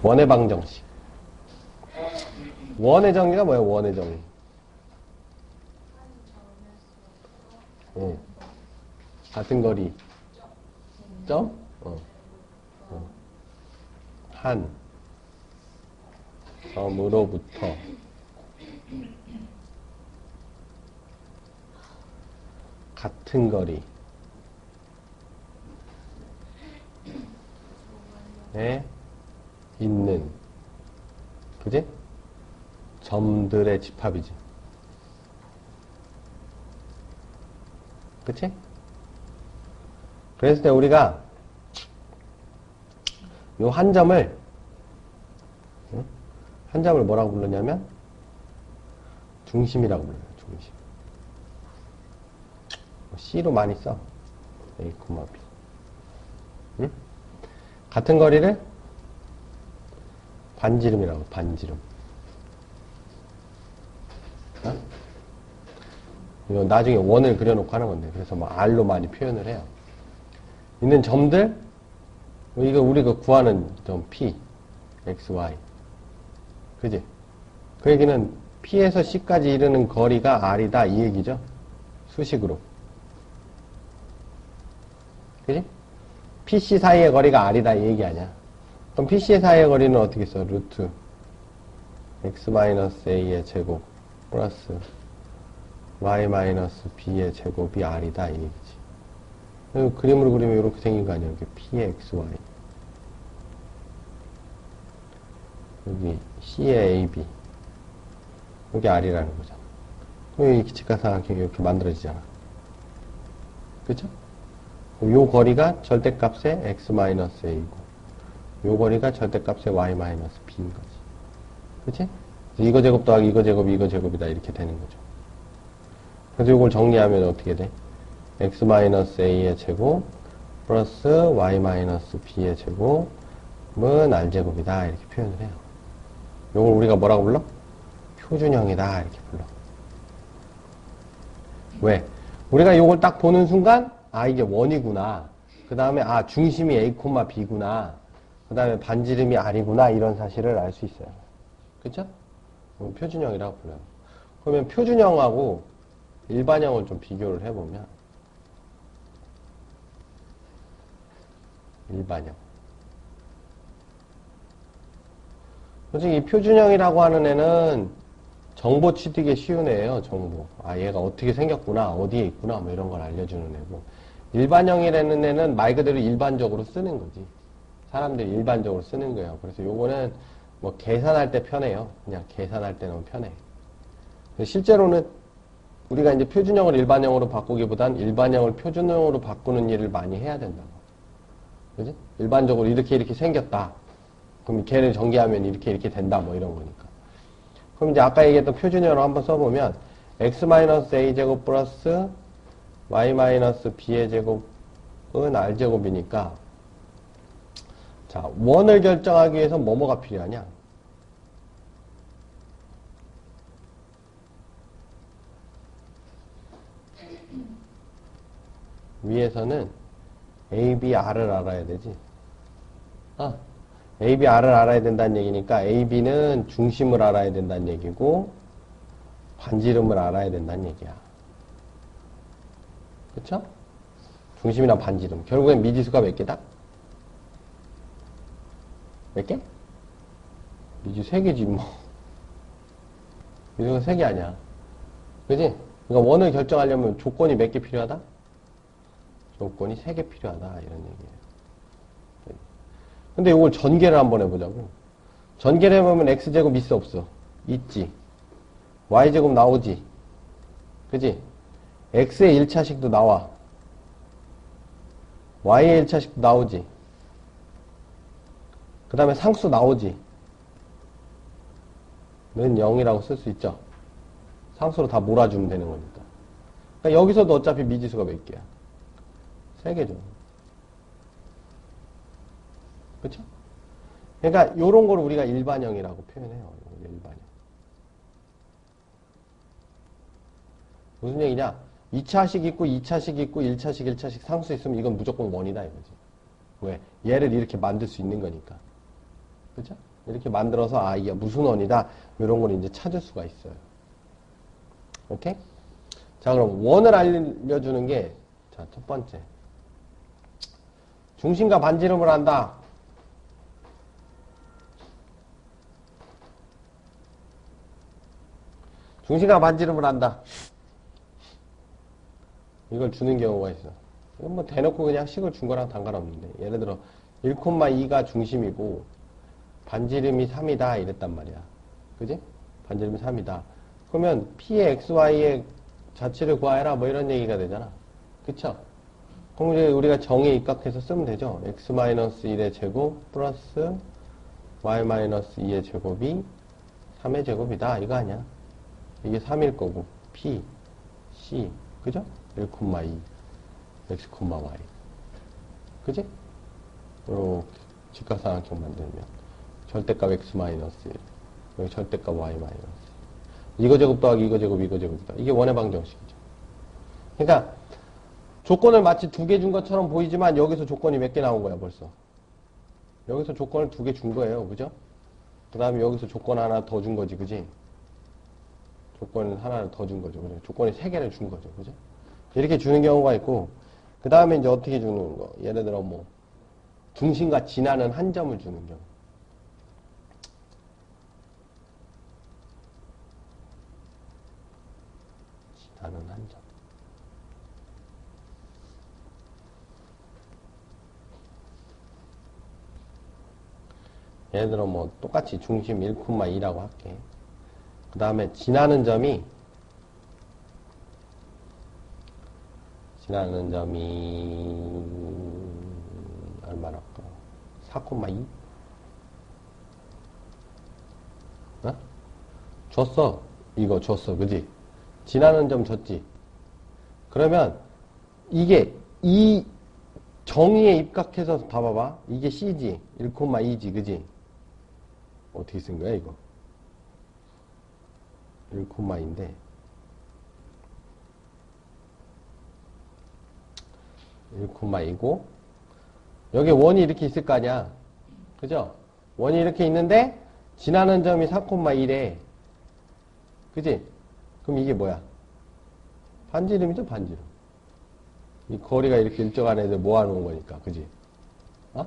원의 방정식. 원의 정의가 뭐야, 원의 정의? 같은 거리. 점? 한 점으로부터 같은 거리에 있는, 그지? 점들의 집합이지. 그치? 그랬을 때 우리가 요 한 점을 뭐라고 불렀냐면 중심이라고 불러요. 중심. C로 많이 써. A, B. 응? 같은 거리를 반지름이라고. 반지름. 어? 이거 나중에 원을 그려놓고 하는 건데, 그래서 뭐 R로 많이 표현을 해요. 있는 점들, 이거 우리가 구하는 점 P, X, Y. 그지? 그 얘기는 P에서 C까지 이르는 거리가 R이다, 이 얘기죠. 수식으로. 그지? PC 사이의 거리가 R이다, 이 얘기 아니야. 그럼 PC 사이의 거리는 어떻게 써? 루트 X-A의 제곱 플러스 Y-B의 제곱이 R이다, 이 얘기지. 그림으로 그리면 이렇게 생긴 거 아니야? 여기 P의 XY. 여기 C의 AB. 여기 R이라는 거잖아. 그럼 이 직각삼각형이 이렇게 만들어지잖아. 그쵸? 요 거리가 절대값의 X-A고, 요 거리가 절대값의 Y-B인 거지. 그치? 이거 제곱 더하기 이거 제곱이 이거 제곱이다, 이렇게 되는 거죠. 그래서 이걸 정리하면 어떻게 돼? X-A의 제곱 플러스 Y-B의 제곱은 R제곱이다, 이렇게 표현을 해요. 이걸 우리가 뭐라고 불러? 표준형이다, 이렇게 불러. 왜? 우리가 이걸 딱 보는 순간, 아, 이게 원이구나. 그 다음에, 아, 중심이 A, B구나. 그 다음에 반지름이 R이구나, 이런 사실을 알 수 있어요. 그쵸? 표준형이라고 불러요. 그러면 표준형하고 일반형을 좀 비교를 해보면, 일반형. 솔직히 이 표준형이라고 하는 애는 정보 취득에 쉬운 애예요, 정보. 아, 얘가 어떻게 생겼구나, 어디에 있구나, 뭐 이런 걸 알려주는 애고. 일반형이라는 애는 말 그대로 일반적으로 쓰는 거지. 사람들이 일반적으로 쓰는 거예요. 그래서 요거는 뭐 계산할 때 편해요. 그냥 계산할 때는 편해. 실제로는 우리가 이제 표준형을 일반형으로 바꾸기보단 일반형을 표준형으로 바꾸는 일을 많이 해야 된다고. 그지? 일반적으로 이렇게 생겼다. 그럼 걔를 전개하면 이렇게 된다, 뭐 이런 거니까. 그럼 이제 아까 얘기했던 표준형으로 한번 써보면 X-A제곱 플러스 Y-B의 제곱은 R제곱이니까, 자, 원을 결정하기 위해서 뭐가 필요하냐? 위에서는 A, B, R을 알아야 되지. A, B, R을 알아야 된다는 얘기니까 A, B는 중심을 알아야 된다는 얘기고 반지름을 알아야 된다는 얘기야. 그쵸? 중심이나 반지름. 결국엔 미지수가 몇 개다? 몇 개? 미지수 3개지 뭐. 미지수가 3개 아니야. 그지? 그러니까 원을 결정하려면 조건이 몇 개 필요하다? 조건이 3개 필요하다, 이런 얘기예요. 근데 이걸 전개를 한번 해보자고. 전개를 해보면 X제곱 있어, 없어? 있지. Y제곱 나오지. 그지? X의 1차식도 나와. Y의 1차식도 나오지. 그 다음에 상수 나오지. 는 0이라고 쓸 수 있죠. 상수로 다 몰아주면 되는 거니까. 그러니까 여기서도 어차피 미지수가 몇 개야? 3개죠. 그쵸? 그러니까 요런 걸 우리가 일반형이라고 표현해요. 일반형. 무슨 얘기냐? 2차식 있고 2차식 있고 1차식 1차식 상수 있으면 이건 무조건 원이다, 이거지. 왜? 얘를 이렇게 만들 수 있는 거니까. 그쵸? 이렇게 만들어서 아 이게 무슨 원이다 이런 걸 이제 찾을 수가 있어요. 오케이? 자 그럼 원을 알려주는 게 자 첫 번째 중심과 반지름을 한다. 중심과 반지름을 한다. 이걸 주는 경우가 있어. 이건 뭐 대놓고 그냥 식을 준 거랑 상관없는데 예를 들어 1,2가 중심이고 반지름이 3이다 이랬단 말이야. 그지? 반지름이 3이다. 그러면 P의 XY의 자치를 구하해라 뭐 이런 얘기가 되잖아. 그쵸? 그럼 이제 우리가 정에 입각해서 쓰면 되죠. X-1의 제곱 플러스 Y-2의 제곱이 3의 제곱이다 이거 아니야. 이게 3일 거고 P, C 그죠? 1,2 X, Y 그지? 이렇게 직각삼각형 만들면 절대값 X-1 여기 절대값 Y-1 이거 제곱 더하기 이거 제곱 이거 제곱이다. 이게 원의 방정식이죠. 그러니까 조건을 마치 2개 준 것처럼 보이지만 여기서 조건이 몇 개 나온 거야 벌써. 여기서 조건을 2개 준 거예요. 그죠? 그 다음에 여기서 조건 하나 더 준 거지. 그지? 조건을 하나를 더 준 거죠. 그죠? 조건이 3개를 준 거죠. 그죠? 이렇게 주는 경우가 있고 그 다음에 이제 어떻게 주는 거. 예를 들어 뭐 중심과 지나는 한 점을 주는 경우. 지나는 한 점. 예를 들어 뭐 똑같이 중심 1,2라고 할게. 그 다음에 지나는 점이 얼마랄까? 4,2? 어? 줬어. 이거 줬어. 그지? 지나는 점 줬지? 그러면 이게 이 정의에 입각해서 봐봐봐. 이게 C지. 1,2지. 그지? 어떻게 쓴 거야 이거? 1,2인데 1,2고 여기 원이 이렇게 있을 거 아니야. 그죠? 원이 이렇게 있는데 지나는 점이 4,1에 그지? 그럼 이게 뭐야? 반지름이죠 반지름. 이 거리가 이렇게 일정한 애들 모아놓은 거니까 그지? 어?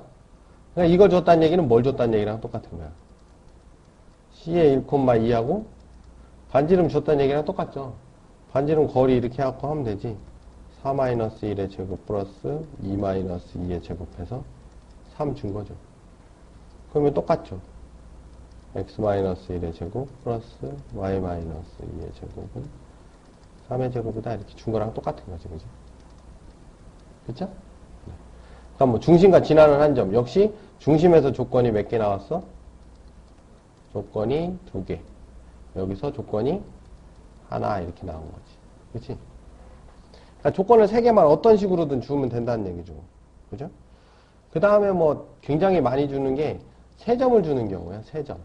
그러니까 이걸 줬다는 얘기는 뭘 줬다는 얘기랑 똑같은 거야. C의 1,2하고 반지름 줬다는 얘기랑 똑같죠. 반지름 거리 이렇게 해갖고 하면 되지. 4-1의 제곱 플러스 2-2의 제곱해서 3 준 거죠. 그러면 똑같죠. X-1의 제곱 플러스 Y-2의 제곱은 3의 제곱이다. 이렇게 준 거랑 똑같은 거지. 그죠? 그쵸? 네. 그럼 뭐 중심과 지나는 한 점. 역시 중심에서 조건이 몇 개 나왔어? 조건이 2개. 여기서 조건이 하나 이렇게 나온 거지. 그치? 그러니까 조건을 3개만 어떤 식으로든 주면 된다는 얘기죠. 그죠? 그 다음에 뭐 굉장히 많이 주는 게 3점을 주는 경우야. 3점.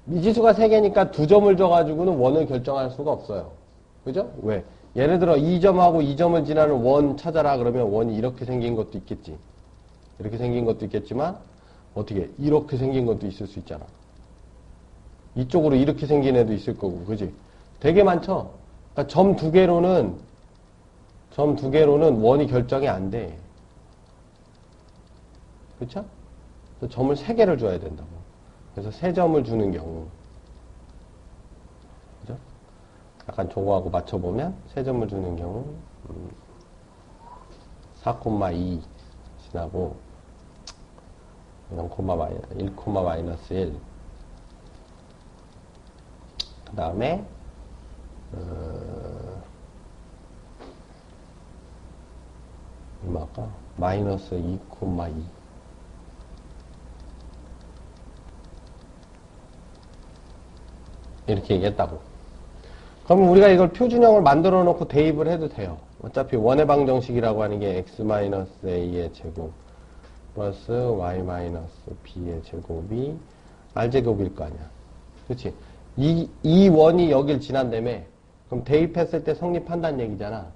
미지수가 3개니까 2점을 줘가지고는 원을 결정할 수가 없어요. 그죠? 왜? 예를 들어 2점하고 2점을 지나는 원 찾아라 그러면 원이 이렇게 생긴 것도 있겠지. 이렇게 생긴 것도 있겠지만 어떻게 이렇게 생긴 것도 있을 수 있잖아. 이쪽으로 이렇게 생긴 애도 있을 거고. 그지? 되게 많죠? 그러니까 점 2개로는 원이 결정이 안 돼. 그쵸? 점을 3개를 줘야 된다고. 그래서 3점을 주는 경우. 그죠? 약간 저거하고 맞춰보면 3점을 주는 경우 4,2 지나고 1, 그 다음에 얼마일까? 마이너스 2,2 이렇게 얘기했다고. 그러면 우리가 이걸 표준형을 만들어 놓고 대입을 해도 돼요. 어차피 원의 방정식이라고 하는 게 x-a의 제곱 플러스 y-b의 제곱이 r제곱일 거 아니야. 그렇지? 이 원이 여길 지난다며. 그럼 대입했을 때 성립한다는 얘기잖아.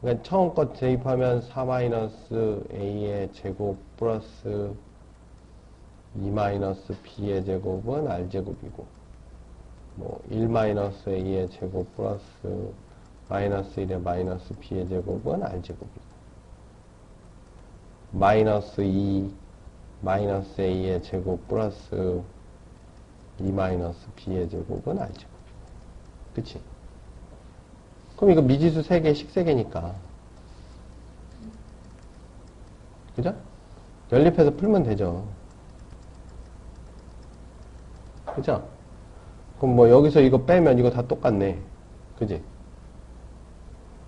그러니까 처음 거 대입하면 4-a의 제곱 플러스 2-b의 제곱은 r제곱이고, 뭐, 1-a의 제곱 플러스 -1의 마이너스 b의 제곱은 r제곱이고, -2 -a의 제곱 플러스 2-b의 제곱은 r제곱. 그치? 그럼 이거 미지수 3개, 식 3개니까. 그죠? 연립해서 풀면 되죠. 그죠? 그럼 뭐 여기서 이거 빼면 이거 다 똑같네. 그지?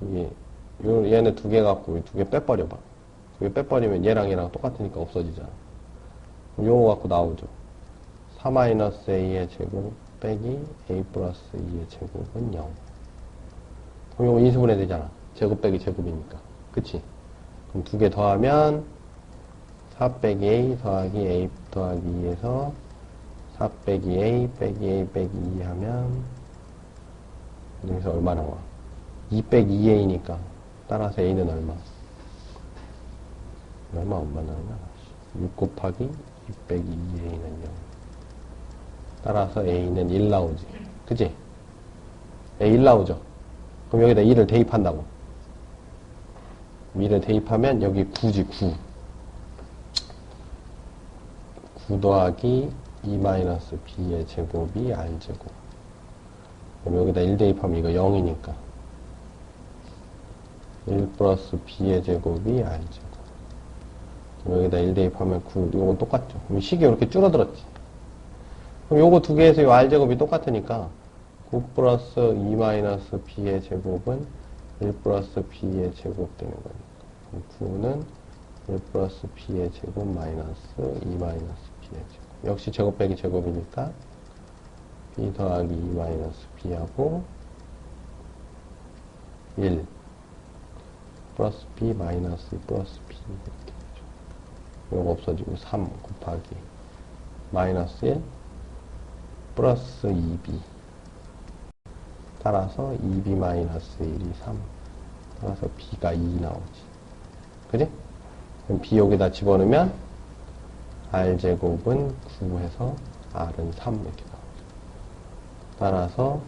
이게, 얘네 2개 갖고 2개 빼버려봐. 2개 빼버리면 얘랑 똑같으니까 없어지잖아. 그럼 요거 갖고 나오죠. 4-a의 제곱 빼기 a 플러스 2의 제곱은 0. 그럼 요거 인수분해 되잖아. 제곱 빼기 제곱이니까. 그치? 그럼 2개 더하면 4 빼기 a 더하기 a 더하기 2에서 4 빼기 a 빼기 a 빼기 2 하면 여기서 얼마 나와? 2 빼기 2a니까 따라서 a는 얼마? 얼마 나오냐? 6 곱하기 2 빼기 2a는 0. 따라서 a는 1 나오지. 그치? a 1 나오죠? 그럼 여기다 2를 대입한다고. 2를 대입하면 여기 9지, 9. 9 더하기 2-b의 제곱이 r제곱. 그럼 여기다 1 대입하면 이거 0이니까. 1 플러스 b의 제곱이 r제곱. 그럼 여기다 1 대입하면 9. 이건 똑같죠. 그럼 식이 이렇게 줄어들었지. 그럼 요거 2개에서 요 r제곱이 똑같으니까 9 플러스 2-b의 제곱은 1 플러스 b의 제곱 되는 거니까. 그럼 9는 1 플러스 b의 제곱 마이너스 2-b의 제곱. 역시 제곱 빼기 제곱이니까 b 더하기 2-b하고 1 플러스 b 마이너스 2 플러스 b 이렇게 되죠. 요거 없어지고 3 곱하기 마이너스 1 플러스 2b 따라서 2b 마이너스 1이 3 따라서 b가 2 나오지. 그지? 그럼 b 여기다 집어넣으면 r제곱은 9 해서 r은 3 이렇게 나오죠. 따라서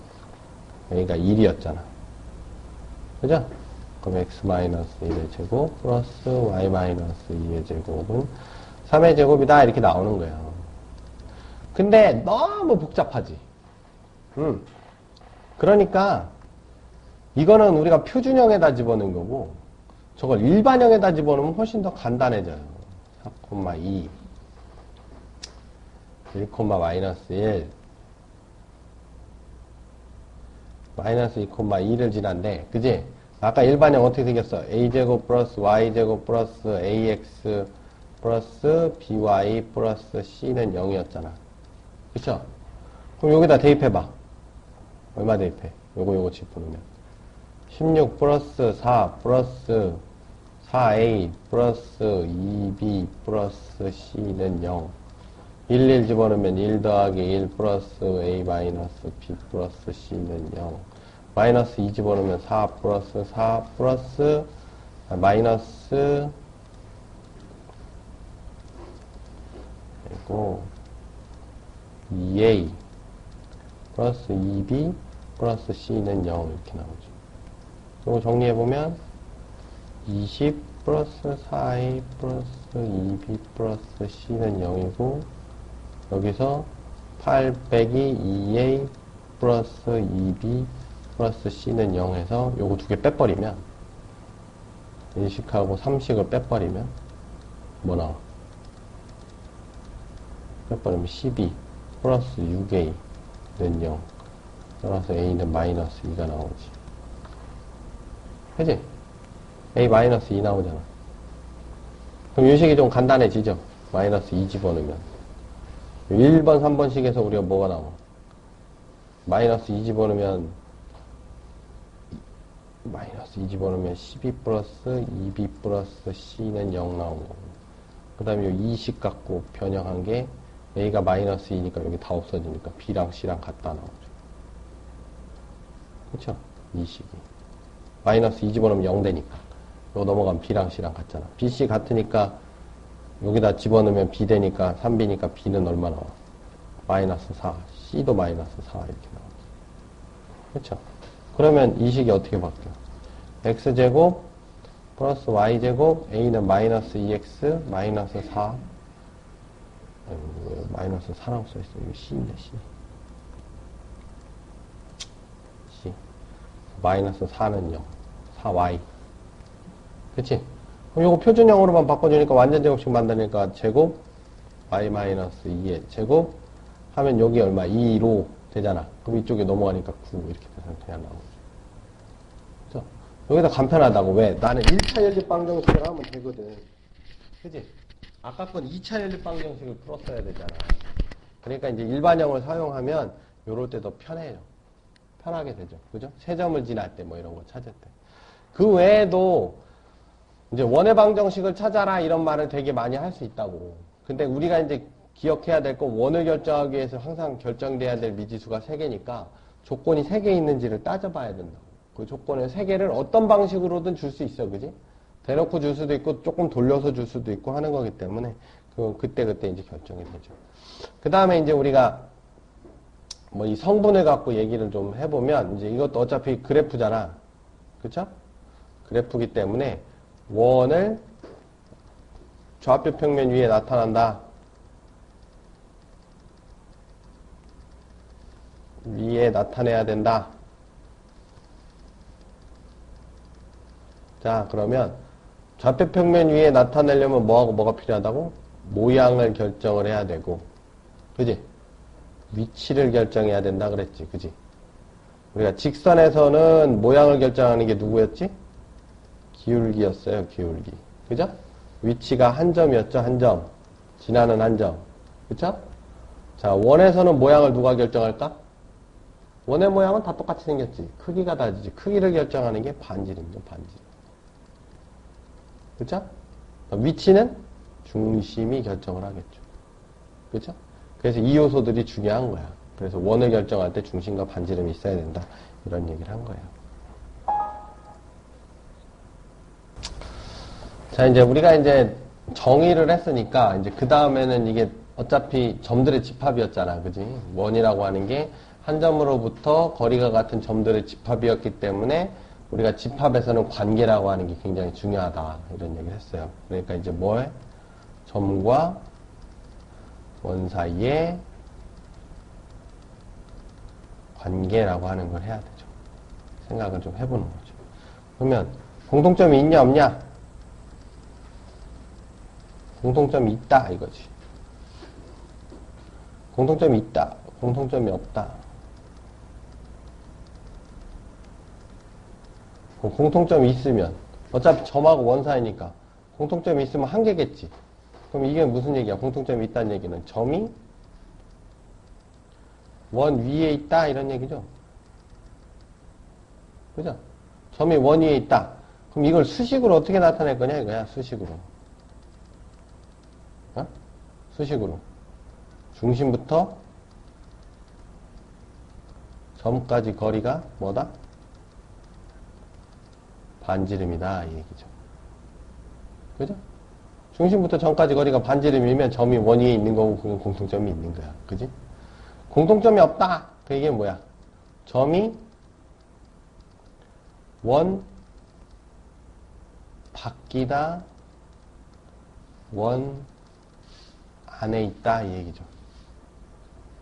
여기가 1이었잖아. 그죠? 그럼 x-1의 제곱 플러스 y-2의 제곱은 3의 제곱이다 이렇게 나오는 거예요. 근데 너무 복잡하지. 그러니까 이거는 우리가 표준형에다 집어넣은 거고 저걸 일반형에다 집어넣으면 훨씬 더 간단해져요. 4,2 1, 마이너스 1 마이너스 2,2를 지난데 그지? 아까 일반형 어떻게 생겼어? a제곱 플러스 y제곱 플러스 ax 플러스 by 플러스 c는 0이었잖아. 그쵸? 그럼 여기다 대입해봐. 얼마 대입해? 요거 집어넣으면 16 플러스 4 플러스 4a 플러스 2b 플러스 c는 0. 1 집어넣으면 1 더하기 1 플러스 a 마이너스 b 플러스 c는 0. 마이너스 2 집어넣으면 4 플러스 4 플러스 마이너스 그리고 2a 플러스 2b 플러스 c는 0 이렇게 나오죠. 이거 정리해보면 20 플러스 4a 플러스 2b 플러스 c는 0이고 여기서 8 빼기 2a 플러스 2b 플러스 c는 0에서 요거 2개 빼버리면 1식하고 3식을 빼버리면 뭐 나와? 빼버리면 12 플러스 6a는 0 따라서 a는 마이너스 2가 나오지. 그치? a 마이너스 2 나오잖아. 그럼 이 식이 좀 간단해지죠? 마이너스 2 집어넣으면 1번 3번식에서 우리가 뭐가 나와? 마이너스 2 집어넣으면 마이너스 2 집어넣으면 12 플러스 2b 플러스 c는 0 나온 거고 그 다음에 이 2식 갖고 변형한 게 a가 마이너스 2니까 여기 다 없어지니까 b랑 c랑 같다 나오죠. 그쵸? 2식이 마이너스 2 집어넣으면 0 되니까 이거 넘어가면 b랑 c랑 같잖아. bc 같으니까 여기다 집어넣으면 B 되니까 3B니까 B는 얼마 나와? 마이너스 4. C도 마이너스 4 이렇게 나와. 그렇죠? 그러면 이 식이 어떻게 바뀌어? X제곱 플러스 Y제곱 A는 마이너스 2X 마이너스 4 왜 마이너스 4라고 써있어? 이거 C인데 C. C. 마이너스 4는 0. 4Y. 그치? 그럼 이거 표준형으로만 바꿔주니까 완전 제곱식 만드니까 제곱 y 마이너스 2의 제곱 하면 여기 얼마? 2로 되잖아. 그럼 이쪽에 넘어가니까 9 이렇게 돼서 그냥 나오죠. 그죠? 여기다 간편하다고. 왜? 나는 1차 연립 방정식을 하면 되거든. 그지? 아까 건 2차 연립 방정식을 풀었어야 되잖아. 그러니까 이제 일반형을 사용하면 요럴 때 더 편해요. 편하게 되죠. 그죠? 세 점을 지날 때 뭐 이런 거 찾을 때. 그 외에도 이제 원의 방정식을 찾아라 이런 말을 되게 많이 할 수 있다고. 근데 우리가 이제 기억해야 될 건 원을 결정하기 위해서 항상 결정돼야 될 미지수가 3개니까 조건이 3개 있는지를 따져봐야 된다고. 그 조건의 3개를 어떤 방식으로든 줄 수 있어. 그지? 대놓고 줄 수도 있고 조금 돌려서 줄 수도 있고 하는 거기 때문에 그때 이제 결정이 되죠. 그 다음에 이제 우리가 뭐 이 성분을 갖고 얘기를 좀 해보면 이제 이것도 어차피 그래프잖아. 그쵸? 그래프기 때문에 원을 좌표 평면 위에 나타난다. 위에 나타내야 된다. 자, 그러면 좌표 평면 위에 나타내려면 뭐하고 뭐가 필요하다고? 모양을 결정을 해야 되고, 그지? 위치를 결정해야 된다 그랬지, 그지? 우리가 직선에서는 모양을 결정하는 게 누구였지? 기울기였어요, 기울기. 그죠? 위치가 한 점이었죠, 한 점. 지나는 한 점. 그쵸? 자, 원에서는 모양을 누가 결정할까? 원의 모양은 다 똑같이 생겼지. 크기가 다르지. 크기를 결정하는 게 반지름이죠, 반지름. 그쵸? 위치는 중심이 결정을 하겠죠. 그쵸? 그래서 이 요소들이 중요한 거야. 그래서 원을 결정할 때 중심과 반지름이 있어야 된다. 이런 얘기를 한 거예요. 자, 이제 우리가 이제 정의를 했으니까, 이제 그 다음에는 이게 어차피 점들의 집합이었잖아. 그지? 원이라고 하는 게 한 점으로부터 거리가 같은 점들의 집합이었기 때문에 우리가 집합에서는 관계라고 하는 게 굉장히 중요하다. 이런 얘기를 했어요. 그러니까 이제 뭘? 점과 원 사이에 관계라고 하는 걸 해야 되죠. 생각을 좀 해보는 거죠. 그러면 공통점이 있냐 없냐? 공통점이 있다 이거지. 공통점이 있다. 공통점이 없다. 공통점이 있으면 어차피 점하고 원 사이니까 공통점이 있으면 한 개겠지. 그럼 이게 무슨 얘기야? 공통점이 있다는 얘기는 점이 원 위에 있다 이런 얘기죠. 그죠? 점이 원 위에 있다. 그럼 이걸 수식으로 어떻게 나타낼 거냐 이거야. 수식으로. 어? 수식으로. 중심부터 점까지 거리가 뭐다? 반지름이다 이 얘기죠. 그죠? 중심부터 점까지 거리가 반지름이면 점이 원 위에 있는 거고 그건 공통점이 있는 거야. 그지? 공통점이 없다. 그 얘기는 뭐야? 점이 원 밖이다. 원 안에 있다 이 얘기죠.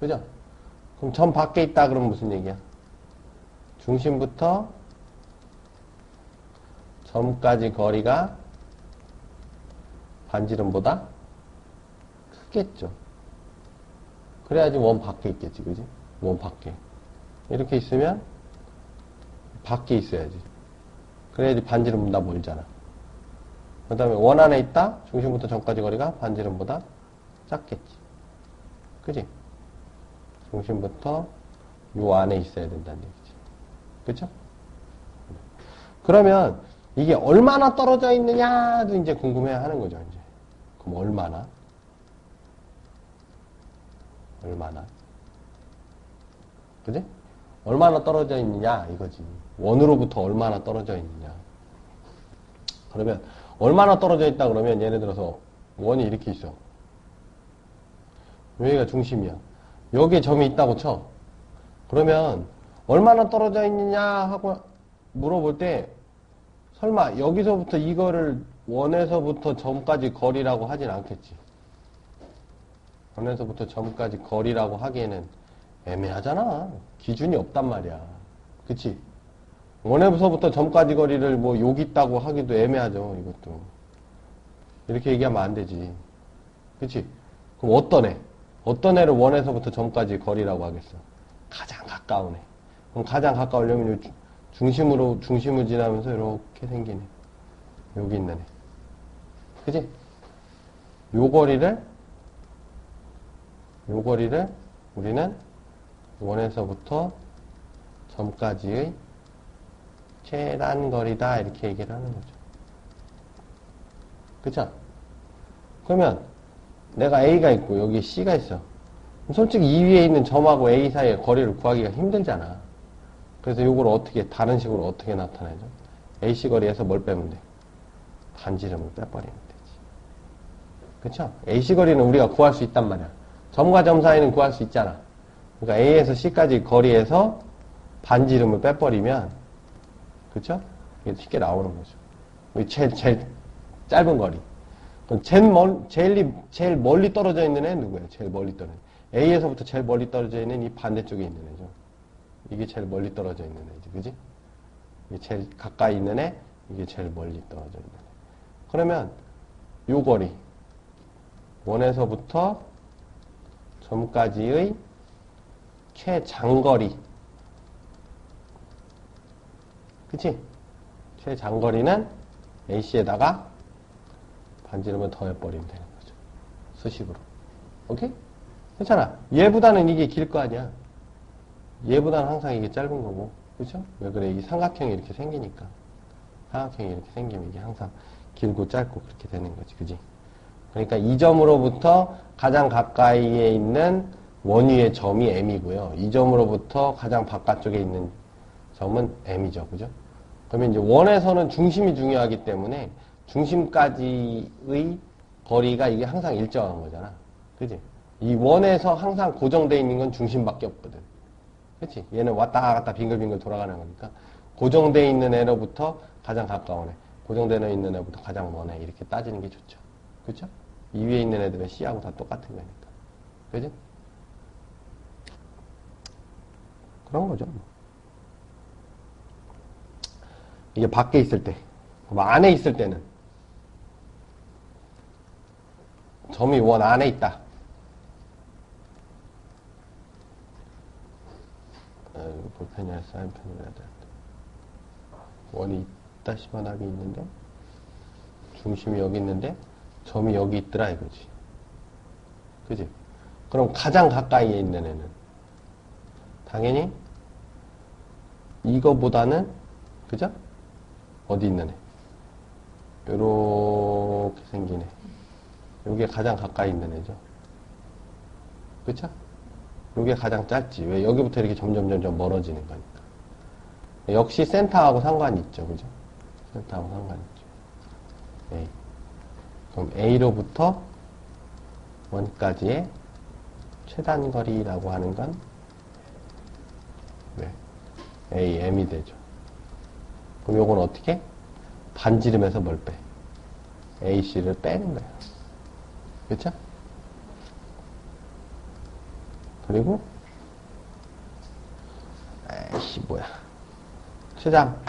그죠? 그럼 점 밖에 있다 그러면 무슨 얘기야? 중심부터 점까지 거리가 반지름보다 크겠죠. 그래야지 원 밖에 있겠지, 그지? 원 밖에. 이렇게 있으면 밖에 있어야지. 그래야지 반지름보다 멀잖아. 그 다음에 원 안에 있다? 중심부터 점까지 거리가 반지름보다 작겠지. 그지? 중심부터 요 안에 있어야 된다는 얘기지. 그쵸? 그러면 이게 얼마나 떨어져 있느냐도 이제 궁금해 하는 거죠, 이제. 그럼 얼마나? 그지? 얼마나 떨어져 있느냐, 이거지. 원으로부터 얼마나 떨어져 있느냐. 그러면, 얼마나 떨어져 있다 그러면, 예를 들어서, 원이 이렇게 있어. 여기가 중심이야. 여기에 점이 있다고 쳐. 그러면 얼마나 떨어져 있느냐 하고 물어볼 때 설마 여기서부터 이거를 원에서부터 점까지 거리라고 하진 않겠지. 원에서부터 점까지 거리라고 하기에는 애매하잖아. 기준이 없단 말이야. 그치? 원에서부터 점까지 거리를 뭐 여기 있다고 하기도 애매하죠. 이것도. 이렇게 얘기하면 안 되지. 그치? 그럼 어떤 애를 원에서부터 점까지 거리라고 하겠어? 가장 가까운 애. 그럼 가장 가까우려면 요 중심을 지나면서 이렇게 생긴 애. 여기 있는 애. 그치? 요 거리를 우리는 원에서부터 점까지의 최단 거리다 이렇게 얘기를 하는 거죠. 그쵸? 그러면 내가 A가 있고 여기 C가 있어. 솔직히 이 위에 있는 점하고 A 사이의 거리를 구하기가 힘들잖아. 그래서 이걸 어떻게 다른 식으로 어떻게 나타내죠? AC 거리에서 뭘 빼면 돼? 반지름을 빼버리면 되지. 그쵸? AC 거리는 우리가 구할 수 있단 말이야. 점과 점 사이는 구할 수 있잖아. 그러니까 A에서 C까지 거리에서 반지름을 빼버리면, 그쵸? 이게 쉽게 나오는 거죠. 제일 짧은 거리. 그럼 제일 멀리 떨어져 있는 애 누구예요? 제일 멀리 떨어져 있는 애. A에서부터 제일 멀리 떨어져 있는 이 반대쪽에 있는 애죠. 이게 제일 멀리 떨어져 있는 애지, 그지? 이게 제일 가까이 있는 애, 이게 제일 멀리 떨어져 있는 애. 그러면 요 거리, 원에서부터 점까지의 최장거리, 그치? 최장거리는 AC에다가 반지름을 더해버리면 되는 거죠. 수식으로. 오케이? 괜찮아. 얘보다는 이게 길 거 아니야. 얘보다는 항상 이게 짧은 거고. 그쵸? 왜 그래? 이 삼각형이 이렇게 생기니까. 삼각형이 이렇게 생기면 이게 항상 길고 짧고 그렇게 되는 거지. 그지? 그러니까 이 점으로부터 가장 가까이에 있는 원위의 점이 M이고요. 이 점으로부터 가장 바깥쪽에 있는 점은 M이죠. 그죠? 그러면 이제 원에서는 중심이 중요하기 때문에 중심까지의 거리가 이게 항상 일정한 거잖아. 그지? 이 원에서 항상 고정되어 있는 건 중심밖에 없거든. 그치? 얘는 왔다 갔다 빙글빙글 돌아가는 거니까 고정되어 있는 애로부터 가장 가까운 애, 고정되어 있는 애부터 가장 먼 애 이렇게 따지는 게 좋죠. 그쵸? 이 위에 있는 애들은 C하고 다 똑같은 거니까. 그지? 그런 거죠. 이게 밖에 있을 때, 안에 있을 때는 점이 원 안에 있다. 볼펜이 아니라 사인펜을 해야 돼. 원이 있다시만 하게 있는데 중심이 여기 있는데 점이 여기 있더라 이거지. 그지? 그럼 가장 가까이에 있는 애는 당연히 이거보다는 그죠? 어디 있는 애? 요렇게 생긴 애. 요게 가장 가까이 있는 애죠. 그쵸? 요게 가장 짧지. 왜? 여기부터 이렇게 점점 멀어지는 거니까. 역시 센터하고 상관이 있죠. 그죠? 센터하고 상관이 있죠. A. 그럼 A로부터 원까지의 최단거리라고 하는 건 네. AM이 되죠. 그럼 요건 어떻게? 반지름에서 뭘 빼? AC를 빼는 거예요. 그쵸? 그리고 에이씨 뭐야 최장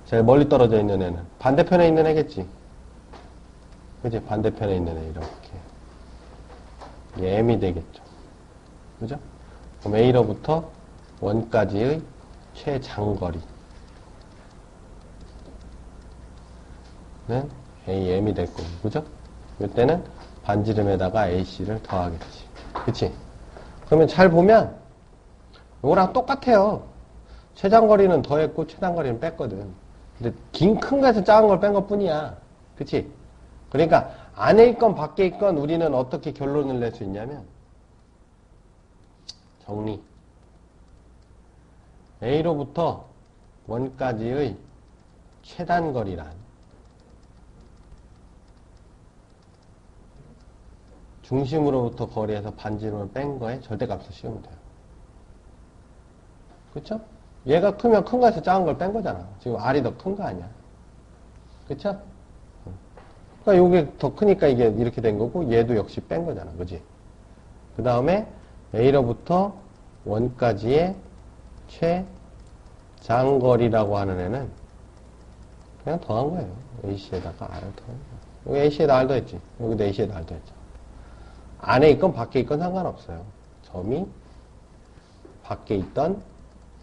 제일 멀리 떨어져 있는 애는 반대편에 있는 애겠지. 그치? 반대편에 있는 애 이렇게 이게 M이 되겠죠. 그죠? 그럼 A로부터 원까지의 최장거리는 AM이 될 거고. 그죠? 이때는 반지름에다가 AC를 더하겠지. 그치? 그러면 잘 보면 이거랑 똑같아요. 최장거리는 더했고 최단거리는 뺐거든. 근데 큰 거에서 작은 걸 뺀 것 뿐이야. 그치? 그러니까 안에 있건 밖에 있건 우리는 어떻게 결론을 낼 수 있냐면 정리. A로부터 원까지의 최단거리란 중심으로부터 거리에서 반지름을 뺀 거에 절대값을 씌우면 돼요. 그쵸? 얘가 크면 큰 거에서 작은 걸 뺀 거잖아. 지금 R이 더 큰 거 아니야. 그쵸? 그러니까 요게 더 크니까 이게 이렇게 된 거고 얘도 역시 뺀 거잖아. 그지? 그 다음에 A로부터 1까지의 최장거리라고 하는 애는 그냥 더한 거예요. AC에다가 R을 더한 거예요. 여기 AC에다 R 더했지. 여기도 AC에다 R 더했죠. 안에 있건 밖에 있건 상관없어요. 점이 밖에 있던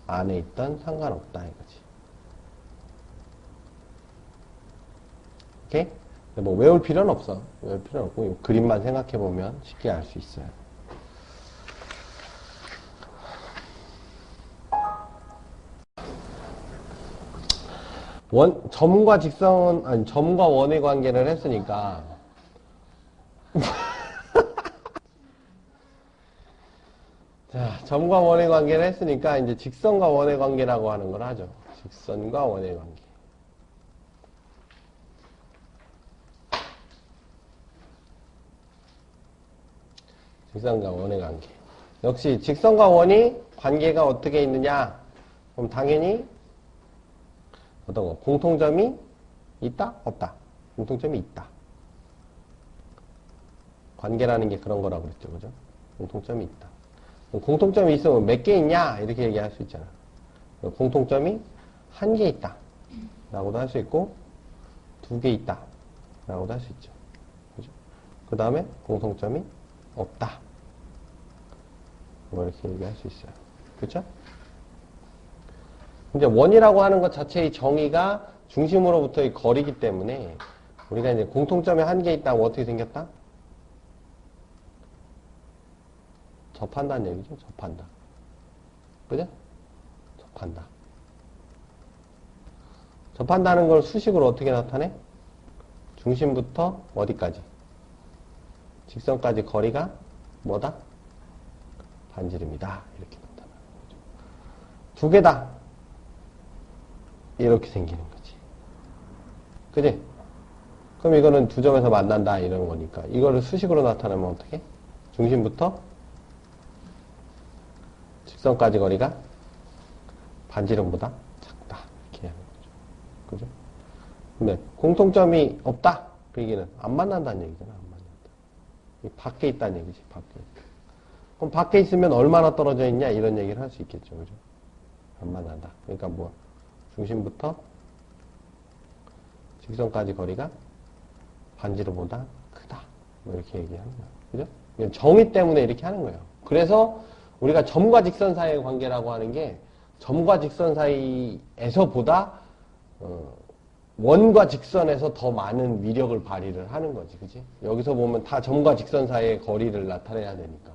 안에 있던 상관없다 이거지. 오케이? 뭐 외울 필요는 없어. 외울 필요는 없고 이 그림만 생각해 보면 쉽게 알 수 있어요. 점과 직선, 아니, 점과 원의 관계를 했으니까. 자, 점과 원의 관계를 했으니까, 이제 직선과 원의 관계라고 하는 걸 하죠. 직선과 원의 관계. 직선과 원의 관계. 역시, 직선과 원이 관계가 어떻게 있느냐? 그럼 당연히, 어떤 거? 공통점이 있다? 없다? 공통점이 있다. 관계라는 게 그런 거라고 그랬죠. 그죠? 공통점이 있다. 공통점이 있으면 몇 개 있냐? 이렇게 얘기할 수 있잖아. 공통점이 한 개 있다. 라고도 할 수 있고, 2개 있다. 라고도 할 수 있죠. 그죠? 그 다음에 공통점이 없다. 뭐 이렇게 얘기할 수 있어요. 그쵸? 이제 원이라고 하는 것 자체의 정의가 중심으로부터의 거리이기 때문에 우리가 이제 공통점이 한 개 있다고 어떻게 생겼다? 접한다는 얘기죠. 접한다. 그죠? 접한다. 접한다는 걸 수식으로 어떻게 나타내? 중심부터 어디까지? 직선까지 거리가 뭐다? 반지름이다. 이렇게 나타나는 거죠. 2개다. 이렇게 생기는 거지. 그지? 그럼 이거는 2점에서 만난다. 이런 거니까. 이거를 수식으로 나타내면 어떻게? 중심부터 직선까지 거리가 반지름보다 작다. 이렇게 하는 거죠. 그죠? 근데 공통점이 없다. 그 얘기는 안 만난다는 얘기잖아. 안 만난다. 밖에 있다는 얘기지. 밖에 있다. 그럼 밖에 있으면 얼마나 떨어져 있냐? 이런 얘기를 할 수 있겠죠. 그죠? 안 만난다. 그러니까 뭐 중심부터 직선까지 거리가 반지름보다 크다. 뭐 이렇게 얘기하는 거야. 그죠? 정의 때문에 이렇게 하는 거예요. 그래서 우리가 점과 직선 사이의 관계라고 하는 게 점과 직선 사이에서보다 원과 직선에서 더 많은 위력을 발휘를 하는 거지. 그치? 여기서 보면 다 점과 직선 사이의 거리를 나타내야 되니까.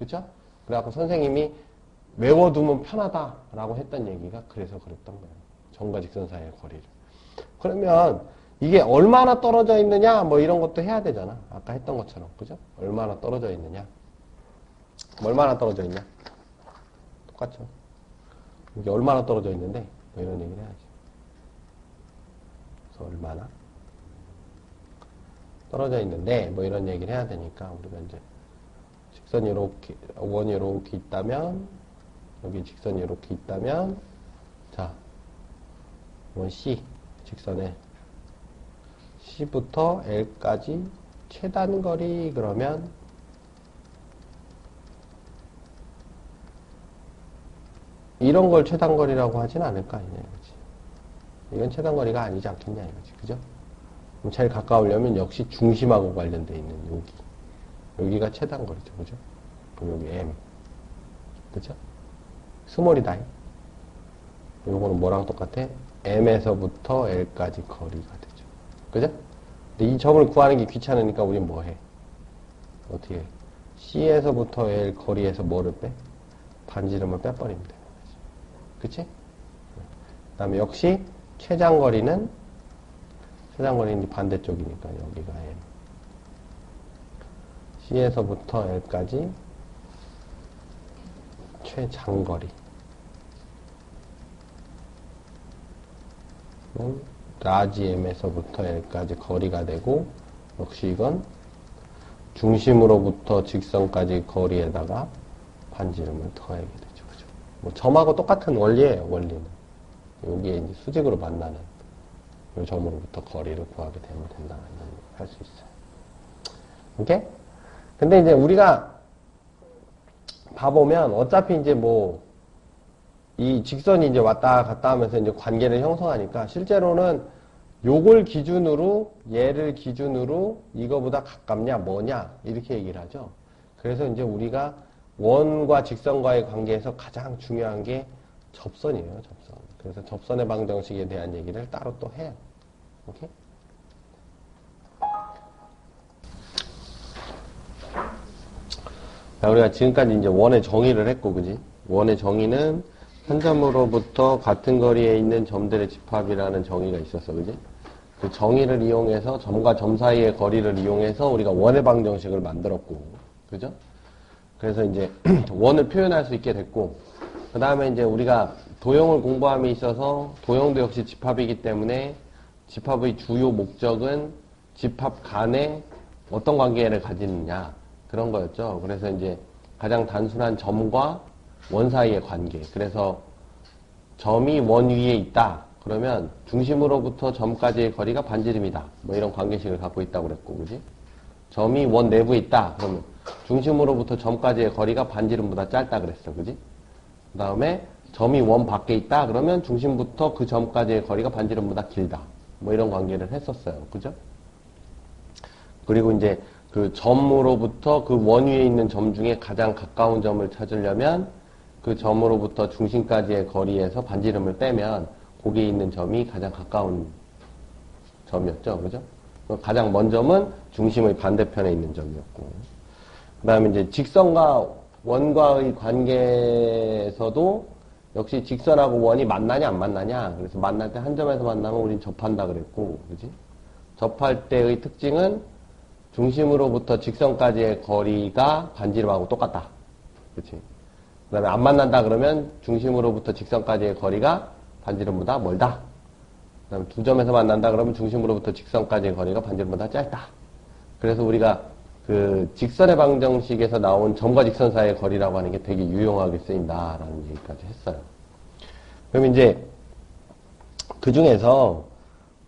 그쵸? 그래갖고 선생님이 외워두면 편하다라고 했던 얘기가 그래서 그랬던 거예요. 점과 직선 사이의 거리를. 그러면 이게 얼마나 떨어져 있느냐 뭐 이런 것도 해야 되잖아. 아까 했던 것처럼. 그죠? 얼마나 떨어져 있느냐. 얼마나 떨어져 있냐? 똑같죠. 이게 얼마나 떨어져 있는데 뭐 이런 얘기를 해야지. 그래서 얼마나 떨어져 있는데 뭐 이런 얘기를 해야 되니까 우리가 이제 직선이 이렇게 원이 이렇게 있다면 여기 직선이 이렇게 있다면 자 원 C 직선에 C부터 L까지 최단거리 그러면 이런 걸 최단거리라고 하진 않을 거 아니냐 이거지. 이건 최단거리가 아니지 않겠냐 이거지. 그죠? 그럼 제일 가까우려면 역시 중심하고 관련되어 있는 여기가 최단거리죠. 그죠? 그럼 여기 M. 그죠? 스몰이다. 요거는 뭐랑 똑같아? M에서부터 L까지 거리가 되죠. 그죠? 근데 이 점을 구하는 게 귀찮으니까 우린 뭐 해? 어떻게 해? C에서부터 L 거리에서 뭐를 빼? 반지름을 빼버리면 되는 거지. 그치? 그 다음에 역시 최장거리는 반대쪽이니까 여기가 M. C에서부터 L까지 최장거리. 라지 M에서부터 L까지 거리가 되고 역시 이건 중심으로부터 직선까지 거리에다가 반지름을 더하게 되죠. 그죠? 뭐 점하고 똑같은 원리예요, 원리는. 여기에 이제 수직으로 만나는 이 점으로부터 거리를 구하게 되면 된다. 이런 할 수 있어요. 오케이? 근데 이제 우리가 봐보면 어차피 이제 뭐 이 직선이 이제 왔다 갔다 하면서 이제 관계를 형성하니까 실제로는 요걸 기준으로 얘를 기준으로 이거보다 가깝냐 뭐냐 이렇게 얘기를 하죠. 그래서 이제 우리가 원과 직선과의 관계에서 가장 중요한 게 접선이에요, 접선. 그래서 접선의 방정식에 대한 얘기를 따로 또 해요. 오케이? 자, 우리가 지금까지 이제 원의 정의를 했고, 그지? 원의 정의는 한 점으로부터 같은 거리에 있는 점들의 집합이라는 정의가 있었어, 그지? 그 정의를 이용해서 점과 점 사이의 거리를 이용해서 우리가 원의 방정식을 만들었고, 그죠? 그래서 이제 원을 표현할 수 있게 됐고, 그 다음에 이제 우리가 도형을 공부함에 있어서 도형도 역시 집합이기 때문에 집합의 주요 목적은 집합 간에 어떤 관계를 가지느냐, 그런 거였죠. 그래서 이제 가장 단순한 점과 원 사이의 관계. 그래서 점이 원 위에 있다. 그러면 중심으로부터 점까지의 거리가 반지름이다. 뭐 이런 관계식을 갖고 있다고 그랬고, 그지? 점이 원 내부에 있다. 그러면 중심으로부터 점까지의 거리가 반지름보다 짧다 그랬어. 그지? 그 다음에 점이 원 밖에 있다. 그러면 중심부터 그 점까지의 거리가 반지름보다 길다. 뭐 이런 관계를 했었어요. 그죠? 그리고 이제 그 점으로부터 그 원 위에 있는 점 중에 가장 가까운 점을 찾으려면 그 점으로부터 중심까지의 거리에서 반지름을 빼면 거기에 있는 점이 가장 가까운 점이었죠. 그죠? 가장 먼 점은 중심의 반대편에 있는 점이었고. 그 다음에 이제 직선과 원과의 관계에서도 역시 직선하고 원이 만나냐 안 만나냐. 그래서 만날 때 한 점에서 만나면 우린 접한다 그랬고. 그지? 접할 때의 특징은 중심으로부터 직선까지의 거리가 반지름하고 똑같다. 그치? 그 다음에 안 만난다 그러면 중심으로부터 직선까지의 거리가 반지름보다 멀다. 그 다음에 두 점에서 만난다 그러면 중심으로부터 직선까지의 거리가 반지름보다 짧다. 그래서 우리가 그 직선의 방정식에서 나온 점과 직선 사이의 거리라고 하는 게 되게 유용하게 쓰인다라는 얘기까지 했어요. 그럼 이제 그 중에서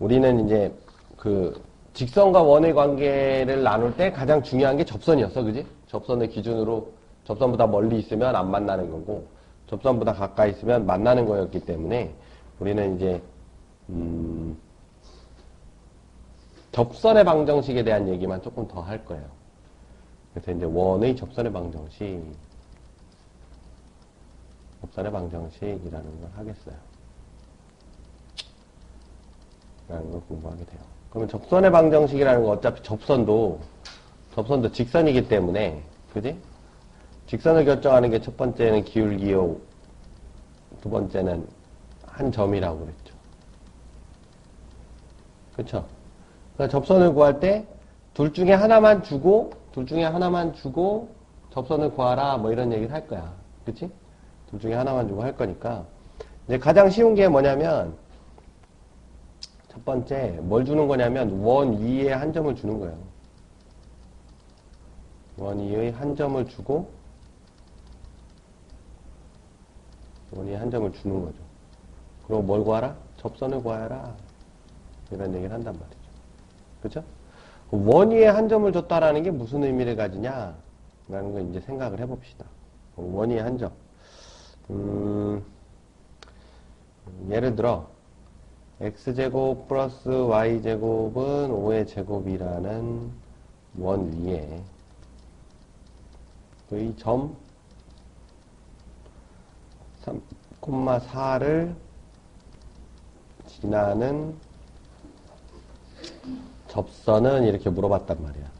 우리는 이제 그 직선과 원의 관계를 나눌 때 가장 중요한 게 접선이었어, 그지? 접선의 기준으로 접선보다 멀리 있으면 안 만나는 거고, 접선보다 가까이 있으면 만나는 거였기 때문에 우리는 이제 접선의 방정식에 대한 얘기만 조금 더 할 거예요. 그래서 이제 원의 접선의 방정식, 접선의 방정식이라는 걸 하겠어요. 라는 걸 공부하게 돼요. 그러면 접선의 방정식이라는 건 어차피 접선도 직선이기 때문에, 그지? 직선을 결정하는 게 첫 번째는 기울기요, 두 번째는 한 점이라고 그랬죠. 그쵸? 그러니까 접선을 구할 때 둘 중에 하나만 주고 접선을 구하라, 뭐 이런 얘기를 할 거야. 그치? 둘 중에 하나만 주고 할 거니까. 이제 가장 쉬운 게 뭐냐면, 첫 번째, 뭘 주는 거냐면, 원 위에 한 점을 주는 거예요. 원 위에 한 점을 주고, 원 위에 한 점을 주는 거죠. 그리고 뭘 구하라? 접선을 구하라. 이런 얘기를 한단 말이죠. 그죠? 원 위에 한 점을 줬다라는 게 무슨 의미를 가지냐? 라는 걸 이제 생각을 해봅시다. 원 위에 한 점. 예를 들어, x제곱 플러스 y제곱은 5의 제곱이라는 원 위에 이 점 3,4를 지나는 접선은 이렇게 물어봤단 말이야.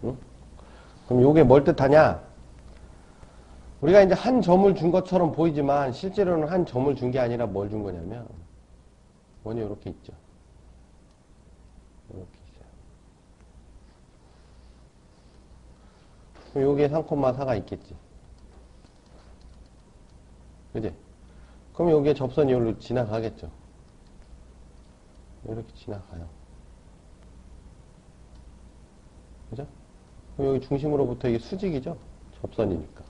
응? 그럼 요게 뭘 뜻하냐? 우리가 이제 한 점을 준 것처럼 보이지만 실제로는 한 점을 준 게 아니라 뭘 준 거냐면 원이 이렇게 있죠. 이렇게 있어요. 그럼 여기에 3,4가 있겠지. 그지? 그럼 여기에 접선이 여기로 지나가겠죠. 이렇게 지나가요. 그죠? 그럼 여기 중심으로부터 이게 수직이죠? 접선이니까.